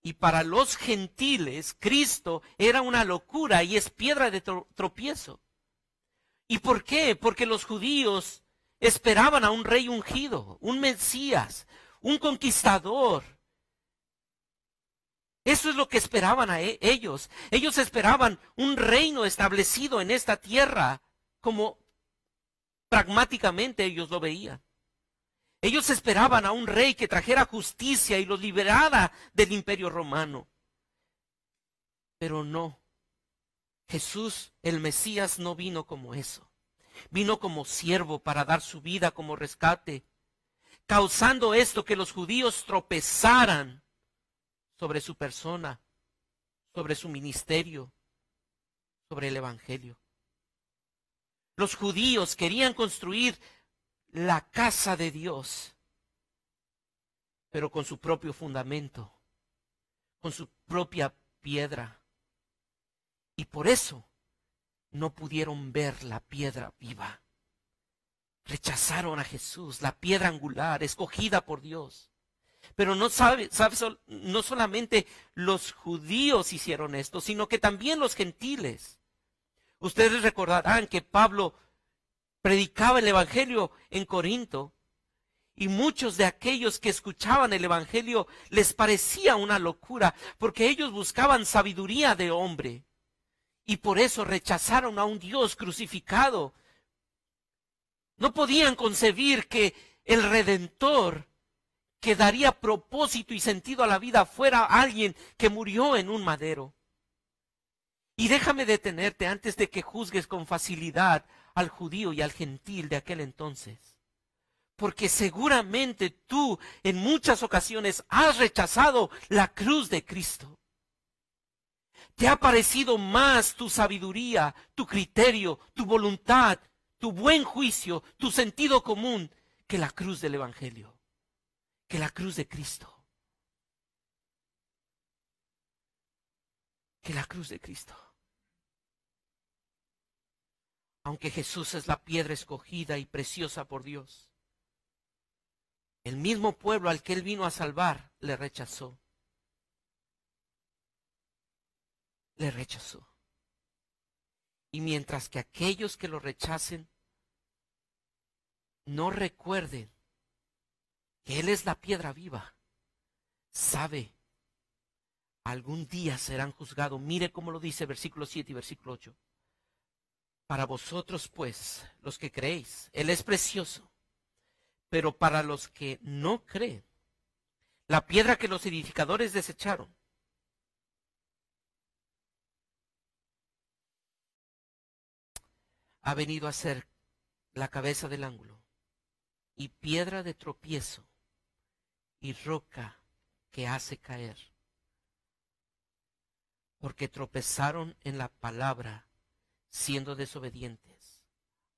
y para los gentiles Cristo era una locura y es piedra de tropiezo. ¿Y por qué? Porque los judíos esperaban a un rey ungido, un Mesías, un conquistador. Eso es lo que esperaban a ellos. Ellos esperaban un reino establecido en esta tierra, como pragmáticamente ellos lo veían. Ellos esperaban a un rey que trajera justicia y los liberara del imperio romano. Pero no. Jesús, el Mesías, no vino como eso. Vino como siervo para dar su vida como rescate, causando esto que los judíos tropezaran sobre su persona, sobre su ministerio, sobre el evangelio. Los judíos querían construir la casa de Dios, pero con su propio fundamento, con su propia piedra. Y por eso no pudieron ver la piedra viva. Rechazaron a Jesús, la piedra angular, escogida por Dios. Pero no solamente los judíos hicieron esto, sino que también los gentiles. Ustedes recordarán que Pablo predicaba el evangelio en Corinto, y muchos de aquellos que escuchaban el evangelio les parecía una locura, porque ellos buscaban sabiduría de hombre, y por eso rechazaron a un Dios crucificado. No podían concebir que el Redentor, que daría propósito y sentido a la vida, fuera alguien que murió en un madero. Y déjame detenerte antes de que juzgues con facilidad al judío y al gentil de aquel entonces. Porque seguramente tú en muchas ocasiones has rechazado la cruz de Cristo. Te ha parecido más tu sabiduría, tu criterio, tu voluntad, tu buen juicio, tu sentido común, que la cruz del Evangelio, que la cruz de Cristo. Que la cruz de Cristo. Aunque Jesús es la piedra escogida y preciosa por Dios, el mismo pueblo al que Él vino a salvar le rechazó. Le rechazó. Y mientras que aquellos que lo rechacen no recuerden que Él es la piedra viva, sabe, algún día serán juzgados. Mire cómo lo dice versículo 7 y versículo 8. Para vosotros, pues, los que creéis, Él es precioso. Pero para los que no creen, la piedra que los edificadores desecharon, ha venido a ser la cabeza del ángulo, y piedra de tropiezo, y roca que hace caer. Porque tropezaron en la palabra, siendo desobedientes,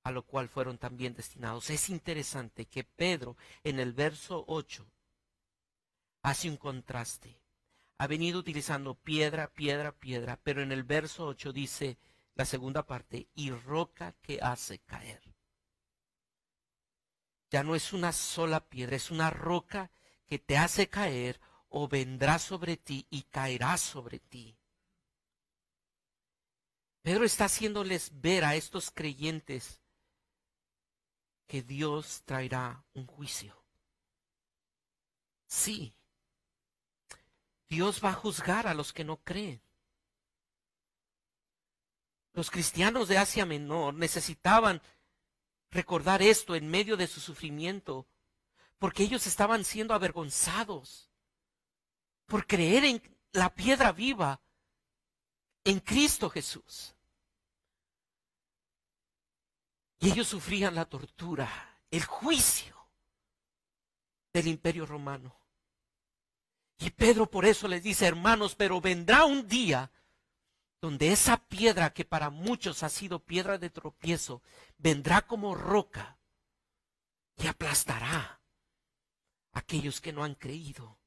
a lo cual fueron también destinados. Es interesante que Pedro en el verso 8 hace un contraste. Ha venido utilizando piedra, piedra, piedra, pero en el verso 8 dice la segunda parte, y roca que hace caer. Ya no es una sola piedra, es una roca que te hace caer o vendrá sobre ti y caerá sobre ti. Pedro está haciéndoles ver a estos creyentes que Dios traerá un juicio. Sí, Dios va a juzgar a los que no creen. Los cristianos de Asia Menor necesitaban recordar esto en medio de su sufrimiento, porque ellos estaban siendo avergonzados por creer en la piedra viva, en Cristo Jesús. Y ellos sufrían la tortura, el juicio del imperio romano. Y Pedro por eso les dice, hermanos, pero vendrá un día donde esa piedra que para muchos ha sido piedra de tropiezo, vendrá como roca y aplastará a aquellos que no han creído.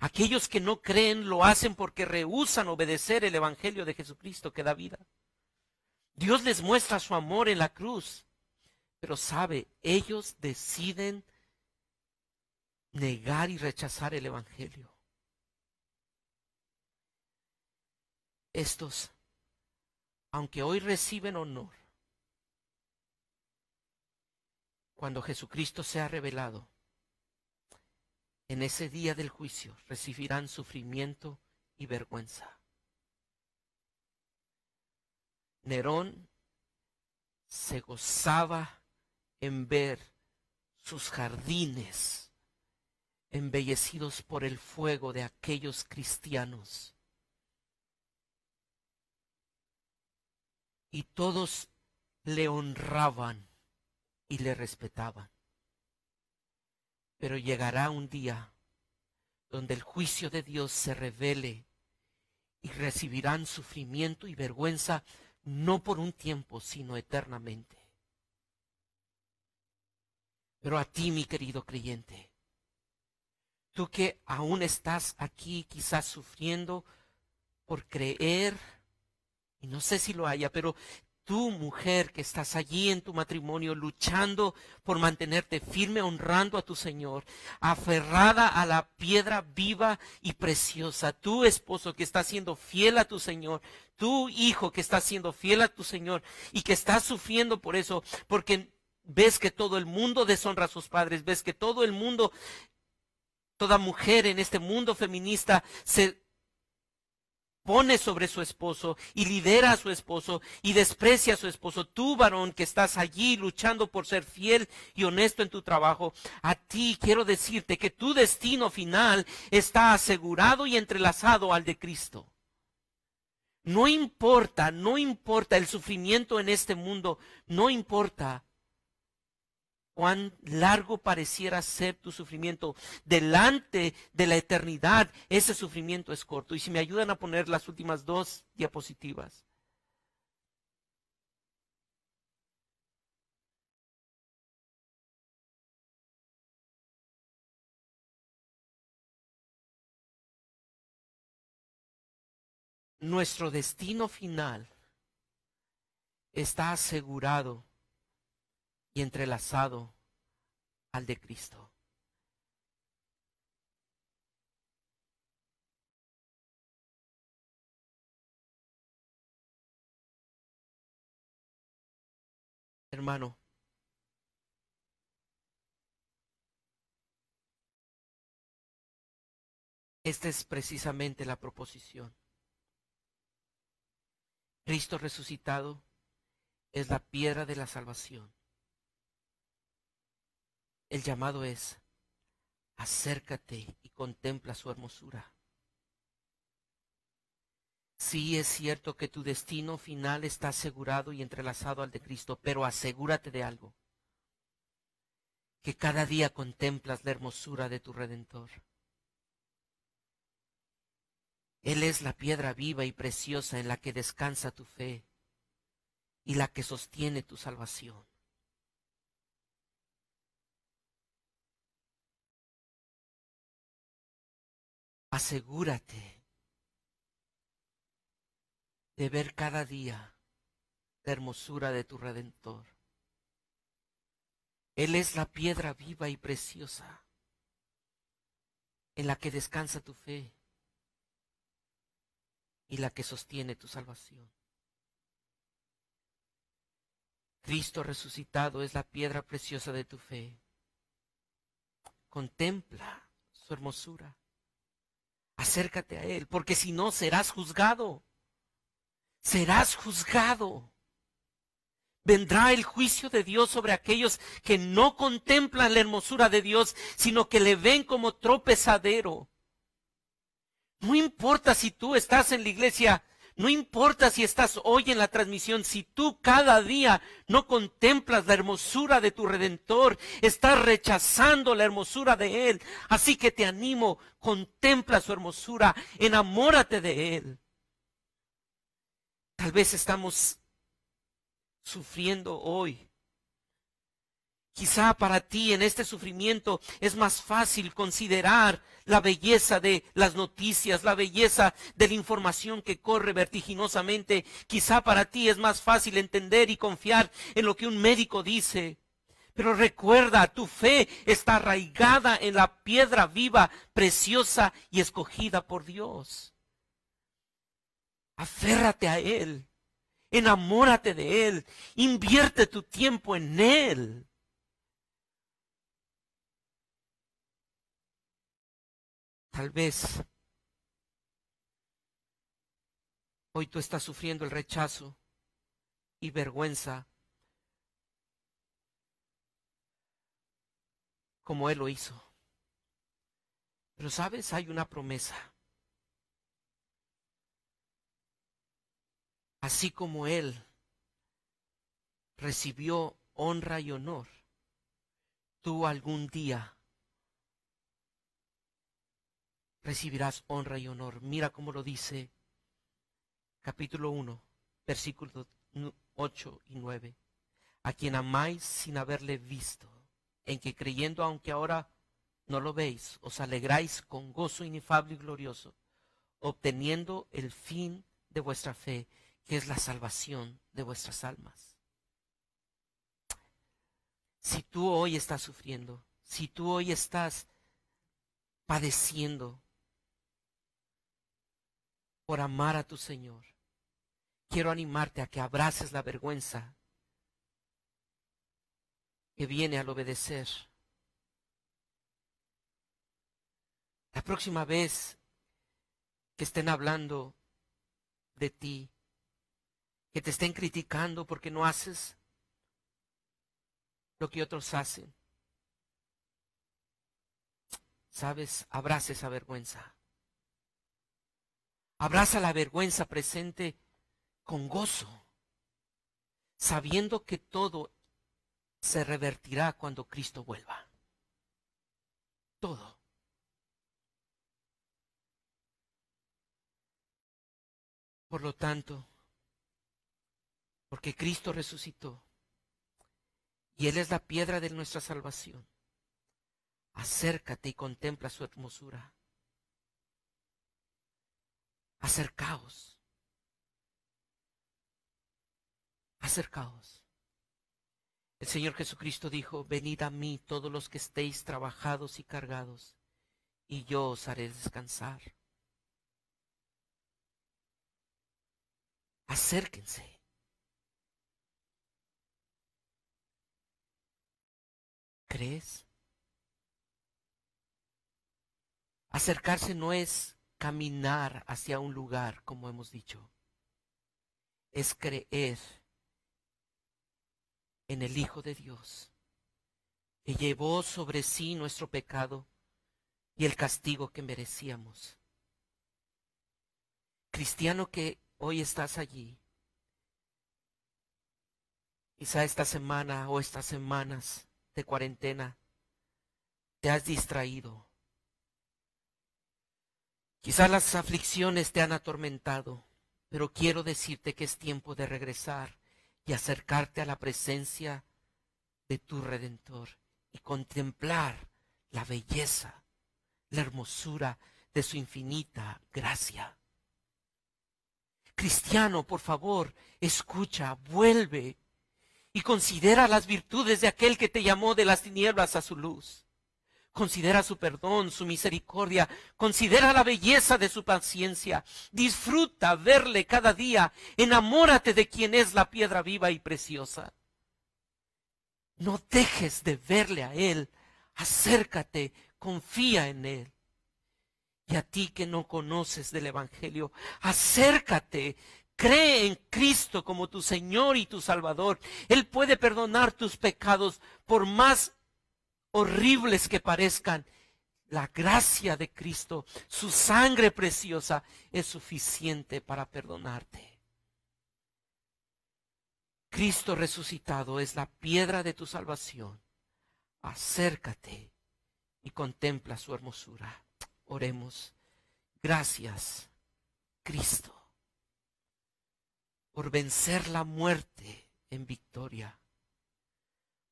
Aquellos que no creen lo hacen porque rehúsan obedecer el evangelio de Jesucristo que da vida. Dios les muestra su amor en la cruz, pero sabe, ellos deciden negar y rechazar el evangelio. Estos, aunque hoy reciben honor, cuando Jesucristo sea revelado, en ese día del juicio recibirán sufrimiento y vergüenza. Nerón se gozaba en ver sus jardines embellecidos por el fuego de aquellos cristianos. Y todos le honraban y le respetaban. Pero llegará un día donde el juicio de Dios se revele y recibirán sufrimiento y vergüenza no por un tiempo, sino eternamente. Pero a ti, mi querido creyente, tú que aún estás aquí quizás sufriendo por creer, y no sé si lo haya, pero tú, mujer que estás allí en tu matrimonio luchando por mantenerte firme, honrando a tu Señor, aferrada a la piedra viva y preciosa, tú, esposo que estás siendo fiel a tu Señor, tu hijo que está siendo fiel a tu Señor y que estás sufriendo por eso, porque ves que todo el mundo deshonra a sus padres, ves que todo el mundo, toda mujer en este mundo feminista se pone sobre su esposo y lidera a su esposo y desprecia a su esposo. Tú, varón, que estás allí luchando por ser fiel y honesto en tu trabajo, a ti quiero decirte que tu destino final está asegurado y entrelazado al de Cristo. No importa el sufrimiento en este mundo, no importa cuán largo pareciera ser tu sufrimiento, delante de la eternidad, ese sufrimiento es corto. Y si me ayudan a poner las últimas 2 diapositivas. Nuestro destino final está asegurado y entrelazado al de Cristo. Hermano, esta es precisamente la proposición. Cristo resucitado es la piedra de la salvación. El llamado es: acércate y contempla su hermosura. Sí, es cierto que tu destino final está asegurado y entrelazado al de Cristo, pero asegúrate de algo: que cada día contemplas la hermosura de tu Redentor. Él es la piedra viva y preciosa en la que descansa tu fe y la que sostiene tu salvación. Asegúrate de ver cada día la hermosura de tu Redentor. Él es la piedra viva y preciosa en la que descansa tu fe y la que sostiene tu salvación. Cristo resucitado es la piedra preciosa de tu fe. Contempla su hermosura. Acércate a Él, porque si no serás juzgado. Serás juzgado. Vendrá el juicio de Dios sobre aquellos que no contemplan la hermosura de Dios, sino que le ven como tropezadero. No importa si tú estás en la iglesia, no importa si estás hoy en la transmisión, si tú cada día no contemplas la hermosura de tu Redentor, estás rechazando la hermosura de Él. Así que te animo, contempla su hermosura, enamórate de Él. Tal vez estamos sufriendo hoy. Quizá para ti en este sufrimiento es más fácil considerar la belleza de las noticias, la belleza de la información que corre vertiginosamente. Quizá para ti es más fácil entender y confiar en lo que un médico dice. Pero recuerda, tu fe está arraigada en la piedra viva, preciosa y escogida por Dios. Aférrate a Él, enamórate de Él, invierte tu tiempo en Él. Tal vez Hoy tú estás sufriendo el rechazo y vergüenza como Él lo hizo. Pero sabes, hay una promesa. Así como Él recibió honra y honor, tú algún día recibirás honra y honor. Mira cómo lo dice capítulo 1, versículos 8 y 9. A quien amáis sin haberle visto, en que creyendo, aunque ahora no lo veis, os alegráis con gozo inefable y glorioso, obteniendo el fin de vuestra fe, que es la salvación de vuestras almas. Si tú hoy estás sufriendo, si tú hoy estás padeciendo por amar a tu Señor, quiero animarte a que abraces la vergüenza que viene al obedecer. La próxima vez que estén hablando de ti, que te estén criticando porque no haces lo que otros hacen, sabes, abraza esa vergüenza. Abraza la vergüenza presente con gozo, sabiendo que todo se revertirá cuando Cristo vuelva. Todo. Por lo tanto, porque Cristo resucitó y Él es la piedra de nuestra salvación, acércate y contempla su hermosura. Acercaos. Acercaos. El Señor Jesucristo dijo: venid a mí todos los que estéis trabajados y cargados, y yo os haré descansar. Acérquense. ¿Crees? Acercarse no es caminar hacia un lugar, como hemos dicho. Es creer en el Hijo de Dios, que llevó sobre sí nuestro pecado y el castigo que merecíamos. Cristiano que hoy estás allí, quizá esta semana o estas semanas de cuarentena te has distraído. Quizás las aflicciones te han atormentado, pero quiero decirte que es tiempo de regresar y acercarte a la presencia de tu Redentor y contemplar la belleza, la hermosura de su infinita gracia. Cristiano, por favor, escucha, vuelve y considera las virtudes de aquel que te llamó de las tinieblas a su luz. Considera su perdón, su misericordia, considera la belleza de su paciencia, disfruta verle cada día, enamórate de quien es la piedra viva y preciosa. No dejes de verle a Él, acércate, confía en Él. Y a ti que no conoces del Evangelio, acércate, cree en Cristo como tu Señor y tu Salvador. Él puede perdonar tus pecados por más horribles que parezcan. La gracia de Cristo, su sangre preciosa, es suficiente para perdonarte. Cristo resucitado es la piedra de tu salvación. Acércate y contempla su hermosura. Oremos. Gracias, Cristo, por vencer la muerte en victoria,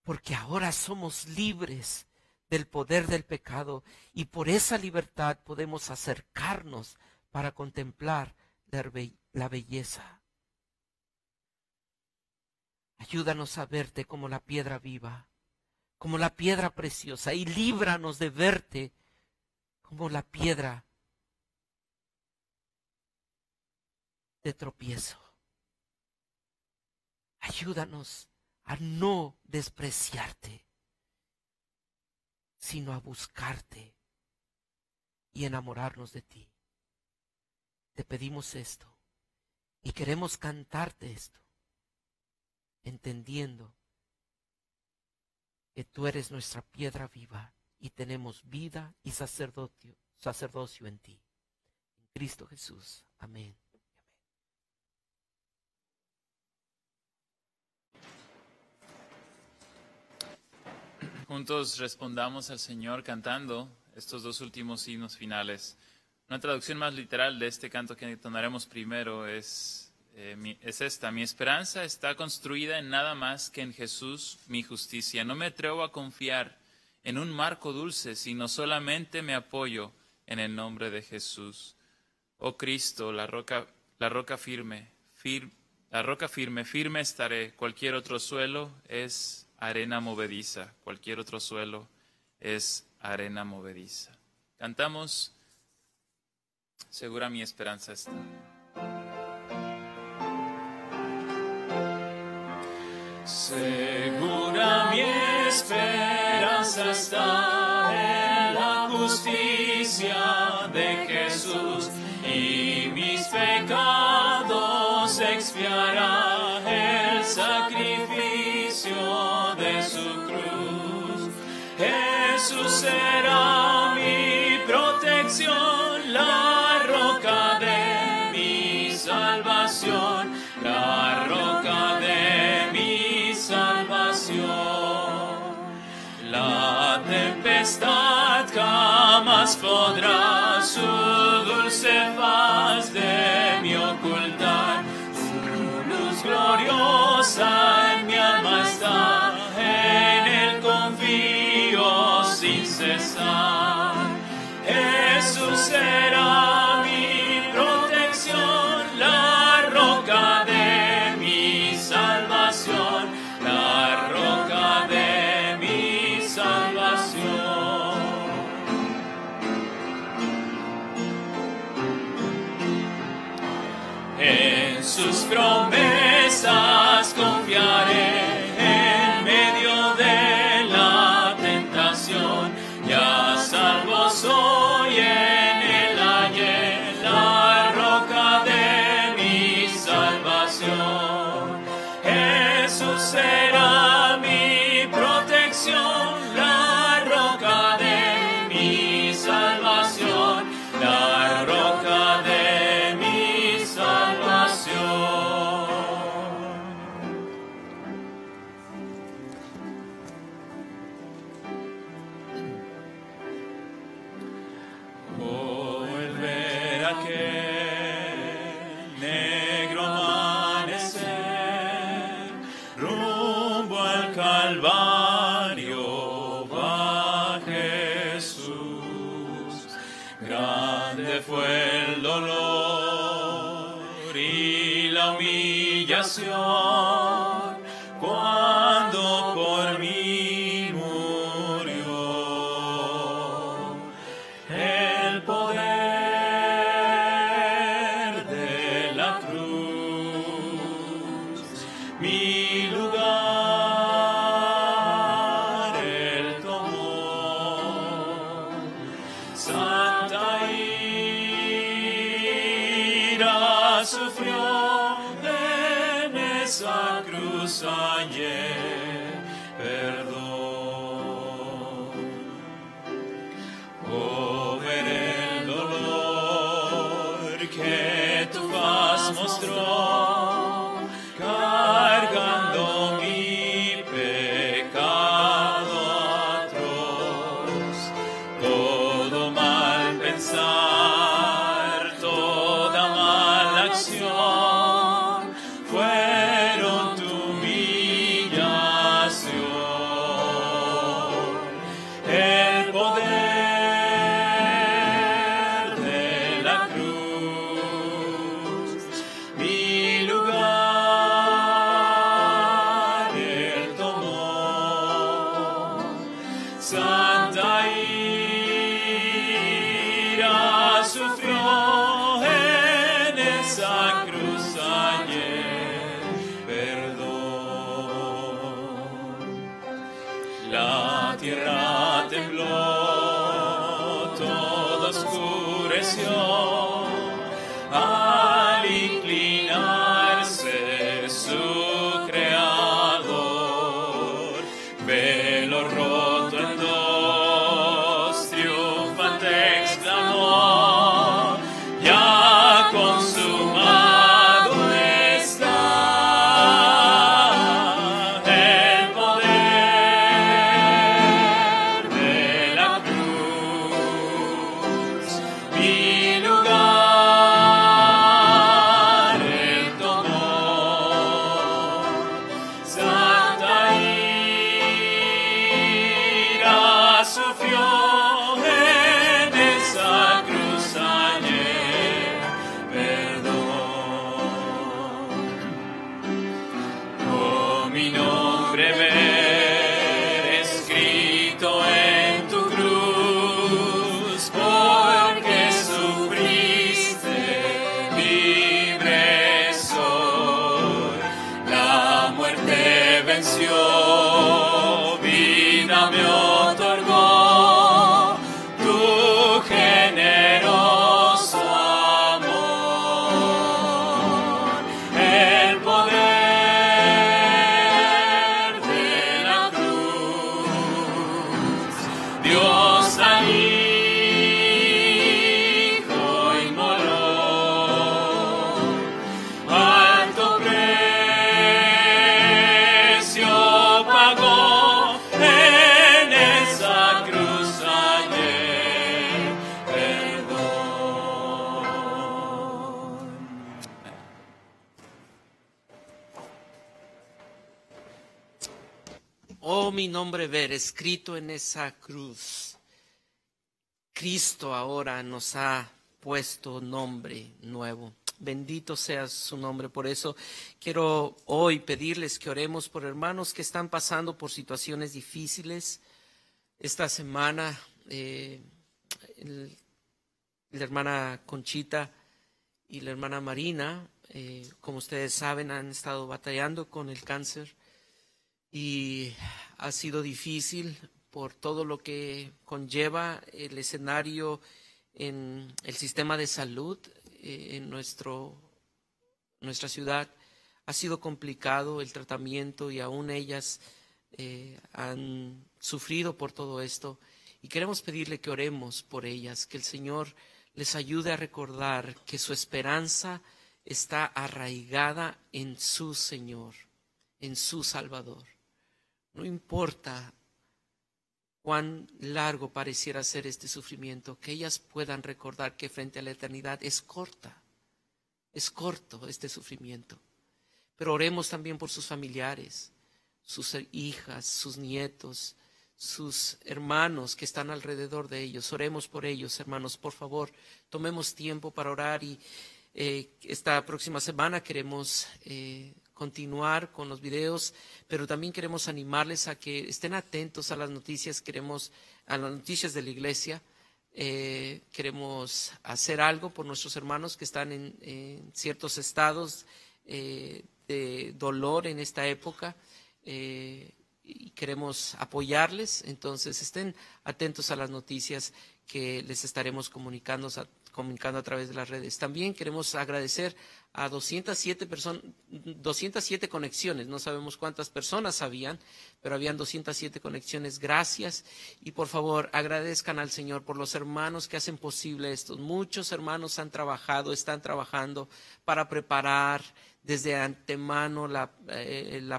porque ahora somos libres del poder del pecado y por esa libertad podemos acercarnos para contemplar la belleza. Ayúdanos a verte como la piedra viva, como la piedra preciosa, y líbranos de verte como la piedra de tropiezo. Ayúdanos a no despreciarte, sino a buscarte y enamorarnos de ti. Te pedimos esto Y queremos cantarte esto, entendiendo que tú eres nuestra piedra viva y tenemos vida y sacerdocio en ti. En Cristo Jesús. Amén. Juntos respondamos al Señor cantando estos dos últimos himnos finales. Una traducción más literal de este canto que entonaremos primero es esta: mi esperanza está construida en nada más que en Jesús, mi justicia. No me atrevo a confiar en un marco dulce, sino solamente me apoyo en el nombre de Jesús. Oh Cristo, la roca firme, firme estaré. Cualquier otro suelo es arena movediza. Cualquier otro suelo es arena movediza. Cantamos: segura mi esperanza está. Segura mi esperanza está en la justicia de Jesús, y mis pecados expiará el sacrificio de su cruz. Jesús será mi protección, la roca de mi salvación, la roca de mi salvación. La tempestad jamás podrá su dulce faz de mí ocultar. Su luz gloriosa en mi alma está, en él confío sin cesar. Jesús será mi protección, la roca de mi salvación, la roca de mi salvación. En sus promesas confiaré en medio de la tentación. Ya salvo soy, en él hallé la roca de mi salvación. Jesús será mi protección, la roca de mi salvación, la roca de mi salvación. Oh, el ver aquel negro amanecer, rumbo al Calvario va Jesús. Grande fue el dolor y la humillación cuando por mí murió. El poder de la cruz, mi lugar él tomó. Santa ira sufrió, en esa cruz hallé perdón. Oh, ver el dolor que tu faz mostró, cargando mi pecado atroz. Todo mal pensar, toda mala acción, fueron tu humillación. El poder de la cruz, mi lugar él tomó. Santa ira sufrió, en esa cruz hallé perdón. La tierra tembló, todo oscureció al inclinar roto en dos, triunfante exclamó, ya consumado está. El poder de la cruz, mi lugar él tomó. Santa ira sufrió en esa cruz, hallé perdón. Oh, mi nombre ver escrito en tu cruz, porque sufriste, libre soy. La muerte venció, vida me otorgó, tu generoso amor. El poder de la cruz, Dios al Hijo inmoló. Alto precio pagó, en esa cruz hallé perdón. Oh, mi nombre ver escrito en esa cruz. Cristo ahora nos ha puesto nombre nuevo. Bendito sea su nombre. Por eso quiero hoy pedirles que oremos por hermanos que están pasando por situaciones difíciles. Esta semana la hermana Conchita y la hermana Marina, como ustedes saben, han estado batallando con el cáncer y ha sido difícil por todo lo que conlleva el escenario en el sistema de salud en nuestra ciudad. Ha sido complicado el tratamiento y aún ellas han sufrido por todo esto. Y queremos pedirle que oremos por ellas, que el Señor les ayude a recordar que su esperanza está arraigada en su Señor, en su Salvador. No importa cuán largo pareciera ser este sufrimiento, que ellas puedan recordar que frente a la eternidad es corto este sufrimiento. Pero oremos también por sus familiares, sus hijas, sus nietos, sus hermanos que están alrededor de ellos. Oremos por ellos, hermanos, por favor, tomemos tiempo para orar y esta próxima semana queremos continuar con los videos, pero también queremos animarles a que estén atentos a las noticias, a las noticias de la iglesia. Queremos hacer algo por nuestros hermanos que están en ciertos estados de dolor en esta época y queremos apoyarles. Entonces estén atentos a las noticias que les estaremos comunicando a través de las redes. También queremos agradecer a 207 conexiones. No sabemos cuántas personas habían, pero habían 207 conexiones. Gracias. Y por favor, agradezcan al Señor por los hermanos que hacen posible esto. Muchos hermanos están trabajando para preparar desde antemano la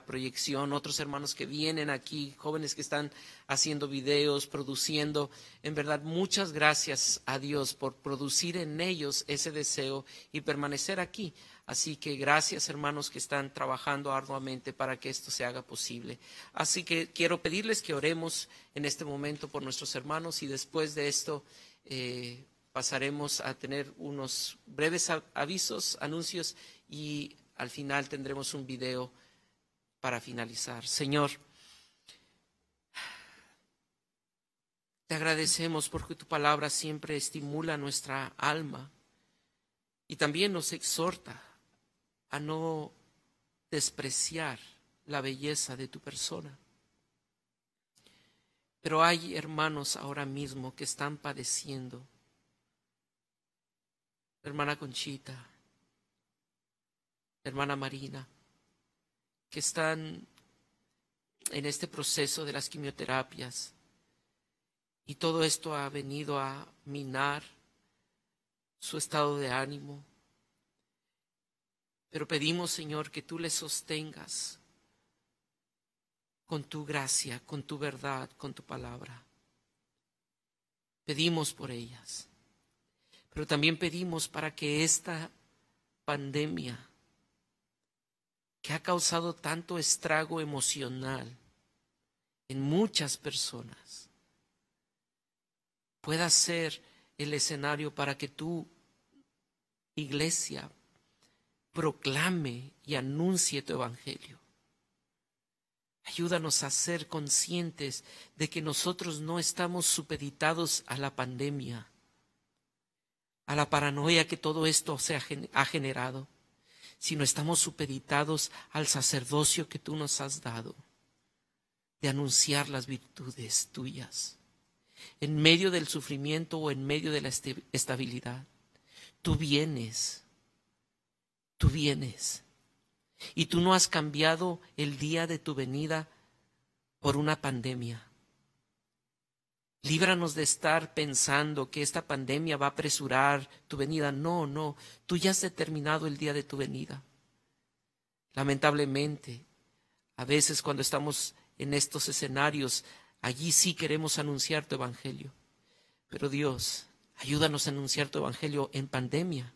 proyección. Otros hermanos que vienen aquí, jóvenes que están haciendo videos, produciendo. En verdad, muchas gracias a Dios por producir en ellos ese deseo y permanecer aquí. Así que gracias, hermanos que están trabajando arduamente para que esto se haga posible. Así que quiero pedirles que oremos en este momento por nuestros hermanos y después de esto pasaremos a tener unos breves avisos, anuncios y al final tendremos un video para finalizar. Señor, te agradecemos porque tu palabra siempre estimula nuestra alma y también nos exhorta a no despreciar la belleza de tu persona. Pero hay hermanos ahora mismo que están padeciendo. Hermana Conchita, hermana Marina, que están en este proceso de las quimioterapias. Y todo esto ha venido a minar su estado de ánimo. Pero pedimos, Señor, que tú les sostengas con tu gracia, con tu verdad, con tu palabra. Pedimos por ellas. Pero también pedimos para que esta pandemia, que ha causado tanto estrago emocional en muchas personas, pueda ser el escenario para que tu iglesia proclame y anuncie tu evangelio. Ayúdanos a ser conscientes de que nosotros no estamos supeditados a la pandemia, a la paranoia que todo esto ha generado, sino estamos supeditados al sacerdocio que tú nos has dado, de anunciar las virtudes tuyas. En medio del sufrimiento o en medio de la estabilidad, tú vienes. Y tú no has cambiado el día de tu venida por una pandemia. Líbranos de estar pensando que esta pandemia va a apresurar tu venida. No, tú ya has determinado el día de tu venida. Lamentablemente, a veces cuando estamos en estos escenarios, allí sí queremos anunciar tu evangelio. Pero Dios, ayúdanos a anunciar tu evangelio en pandemia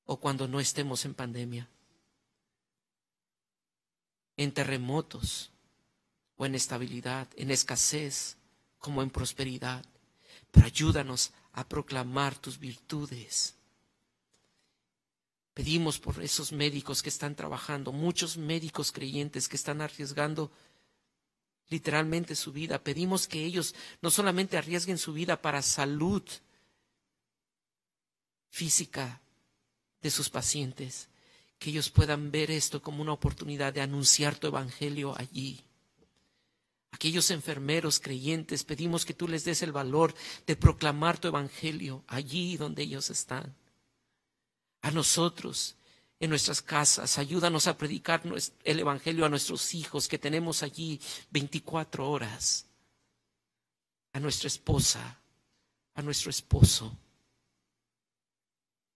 o cuando no estemos en pandemia, en terremotos o en estabilidad, en escasez como en prosperidad. Pero ayúdanos a proclamar tus virtudes. Pedimos por esos médicos que están trabajando, muchos médicos creyentes que están arriesgando literalmente su vida. Pedimos que ellos no solamente arriesguen su vida para salud física de sus pacientes, que ellos puedan ver esto como una oportunidad de anunciar tu evangelio allí. Aquellos enfermeros creyentes, pedimos que tú les des el valor de proclamar tu evangelio allí donde ellos están. A nosotros, en nuestras casas, ayúdanos a predicar el evangelio a nuestros hijos que tenemos allí 24 horas. A nuestra esposa, a nuestro esposo,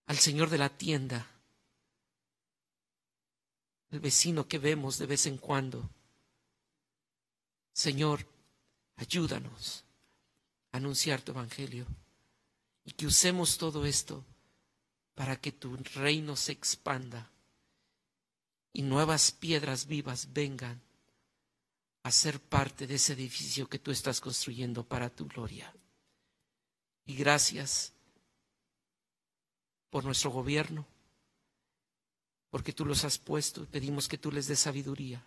al señor de la tienda, el vecino que vemos de vez en cuando. Señor, ayúdanos a anunciar tu evangelio y que usemos todo esto para que tu reino se expanda y nuevas piedras vivas vengan a ser parte de ese edificio que tú estás construyendo para tu gloria. Y gracias por nuestro gobierno, porque tú los has puesto. Pedimos que tú les des sabiduría.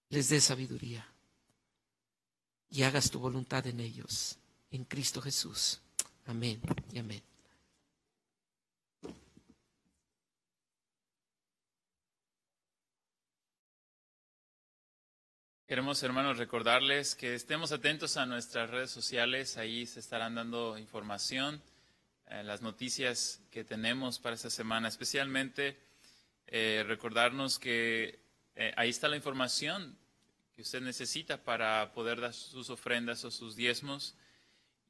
Les des sabiduría. Y hagas tu voluntad en ellos. En Cristo Jesús. Amén y amén. Queremos, hermanos, recordarles que estemos atentos a nuestras redes sociales. Ahí se estarán dando información, las noticias que tenemos para esta semana. Especialmente recordarnos que ahí está la información que usted necesita para poder dar sus ofrendas o sus diezmos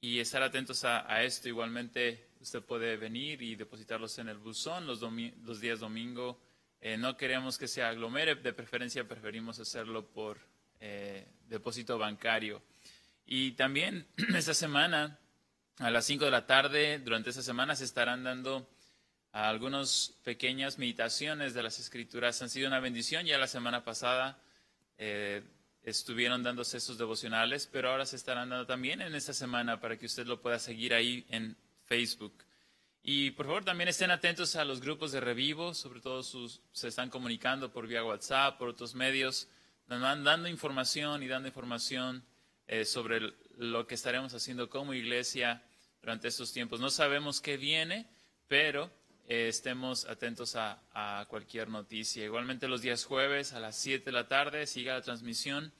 y estar atentos a esto. Igualmente, usted puede venir y depositarlos en el buzón los días domingo. No queremos que se aglomere, de preferencia preferimos hacerlo por depósito bancario. Y también esta semana, a las 5 de la tarde, durante esta semana se estarán dando algunas pequeñas meditaciones de las Escrituras. Han sido una bendición. Ya la semana pasada estuvieron dándose estos devocionales, pero ahora se estarán dando también en esta semana para que usted lo pueda seguir ahí en Facebook. Y por favor también estén atentos a los grupos de Revivo, sobre todo se están comunicando por vía WhatsApp, por otros medios, nos van dando información y dando información sobre lo que estaremos haciendo como iglesia durante estos tiempos. No sabemos qué viene, pero estemos atentos a cualquier noticia. Igualmente los días jueves a las 7 de la tarde, siga la transmisión.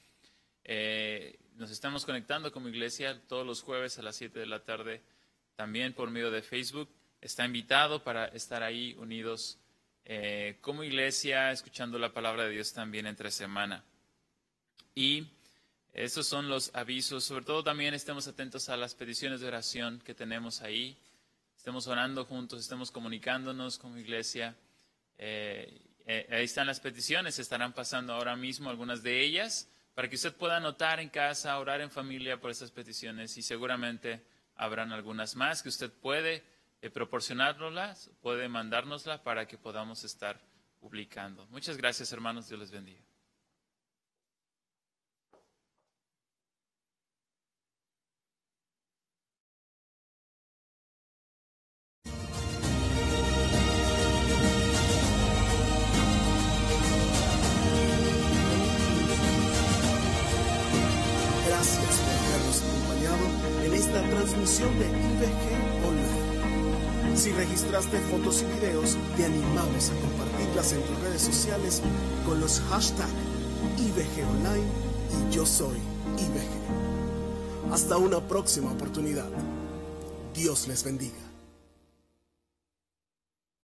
Nos estamos conectando como iglesia todos los jueves a las 7 de la tarde, también por medio de Facebook. Está invitado para estar ahí unidos como iglesia, escuchando la palabra de Dios también entre semana. Y estos son los avisos. Sobre todo también estemos atentos a las peticiones de oración que tenemos ahí. Estemos orando juntos, estemos comunicándonos como iglesia. Ahí están las peticiones, estarán pasando ahora mismo algunas de ellas, para que usted pueda anotar en casa, orar en familia por esas peticiones, y seguramente habrán algunas más que usted puede proporcionárnoslas, puede mandárnoslas para que podamos estar publicando. Muchas gracias, hermanos, Dios les bendiga. Gracias por habernos acompañado en esta transmisión de IBG Online. Si registraste fotos y videos, te animamos a compartirlas en tus redes sociales con los hashtags IBG Online y Yo Soy IBG. Hasta una próxima oportunidad. Dios les bendiga.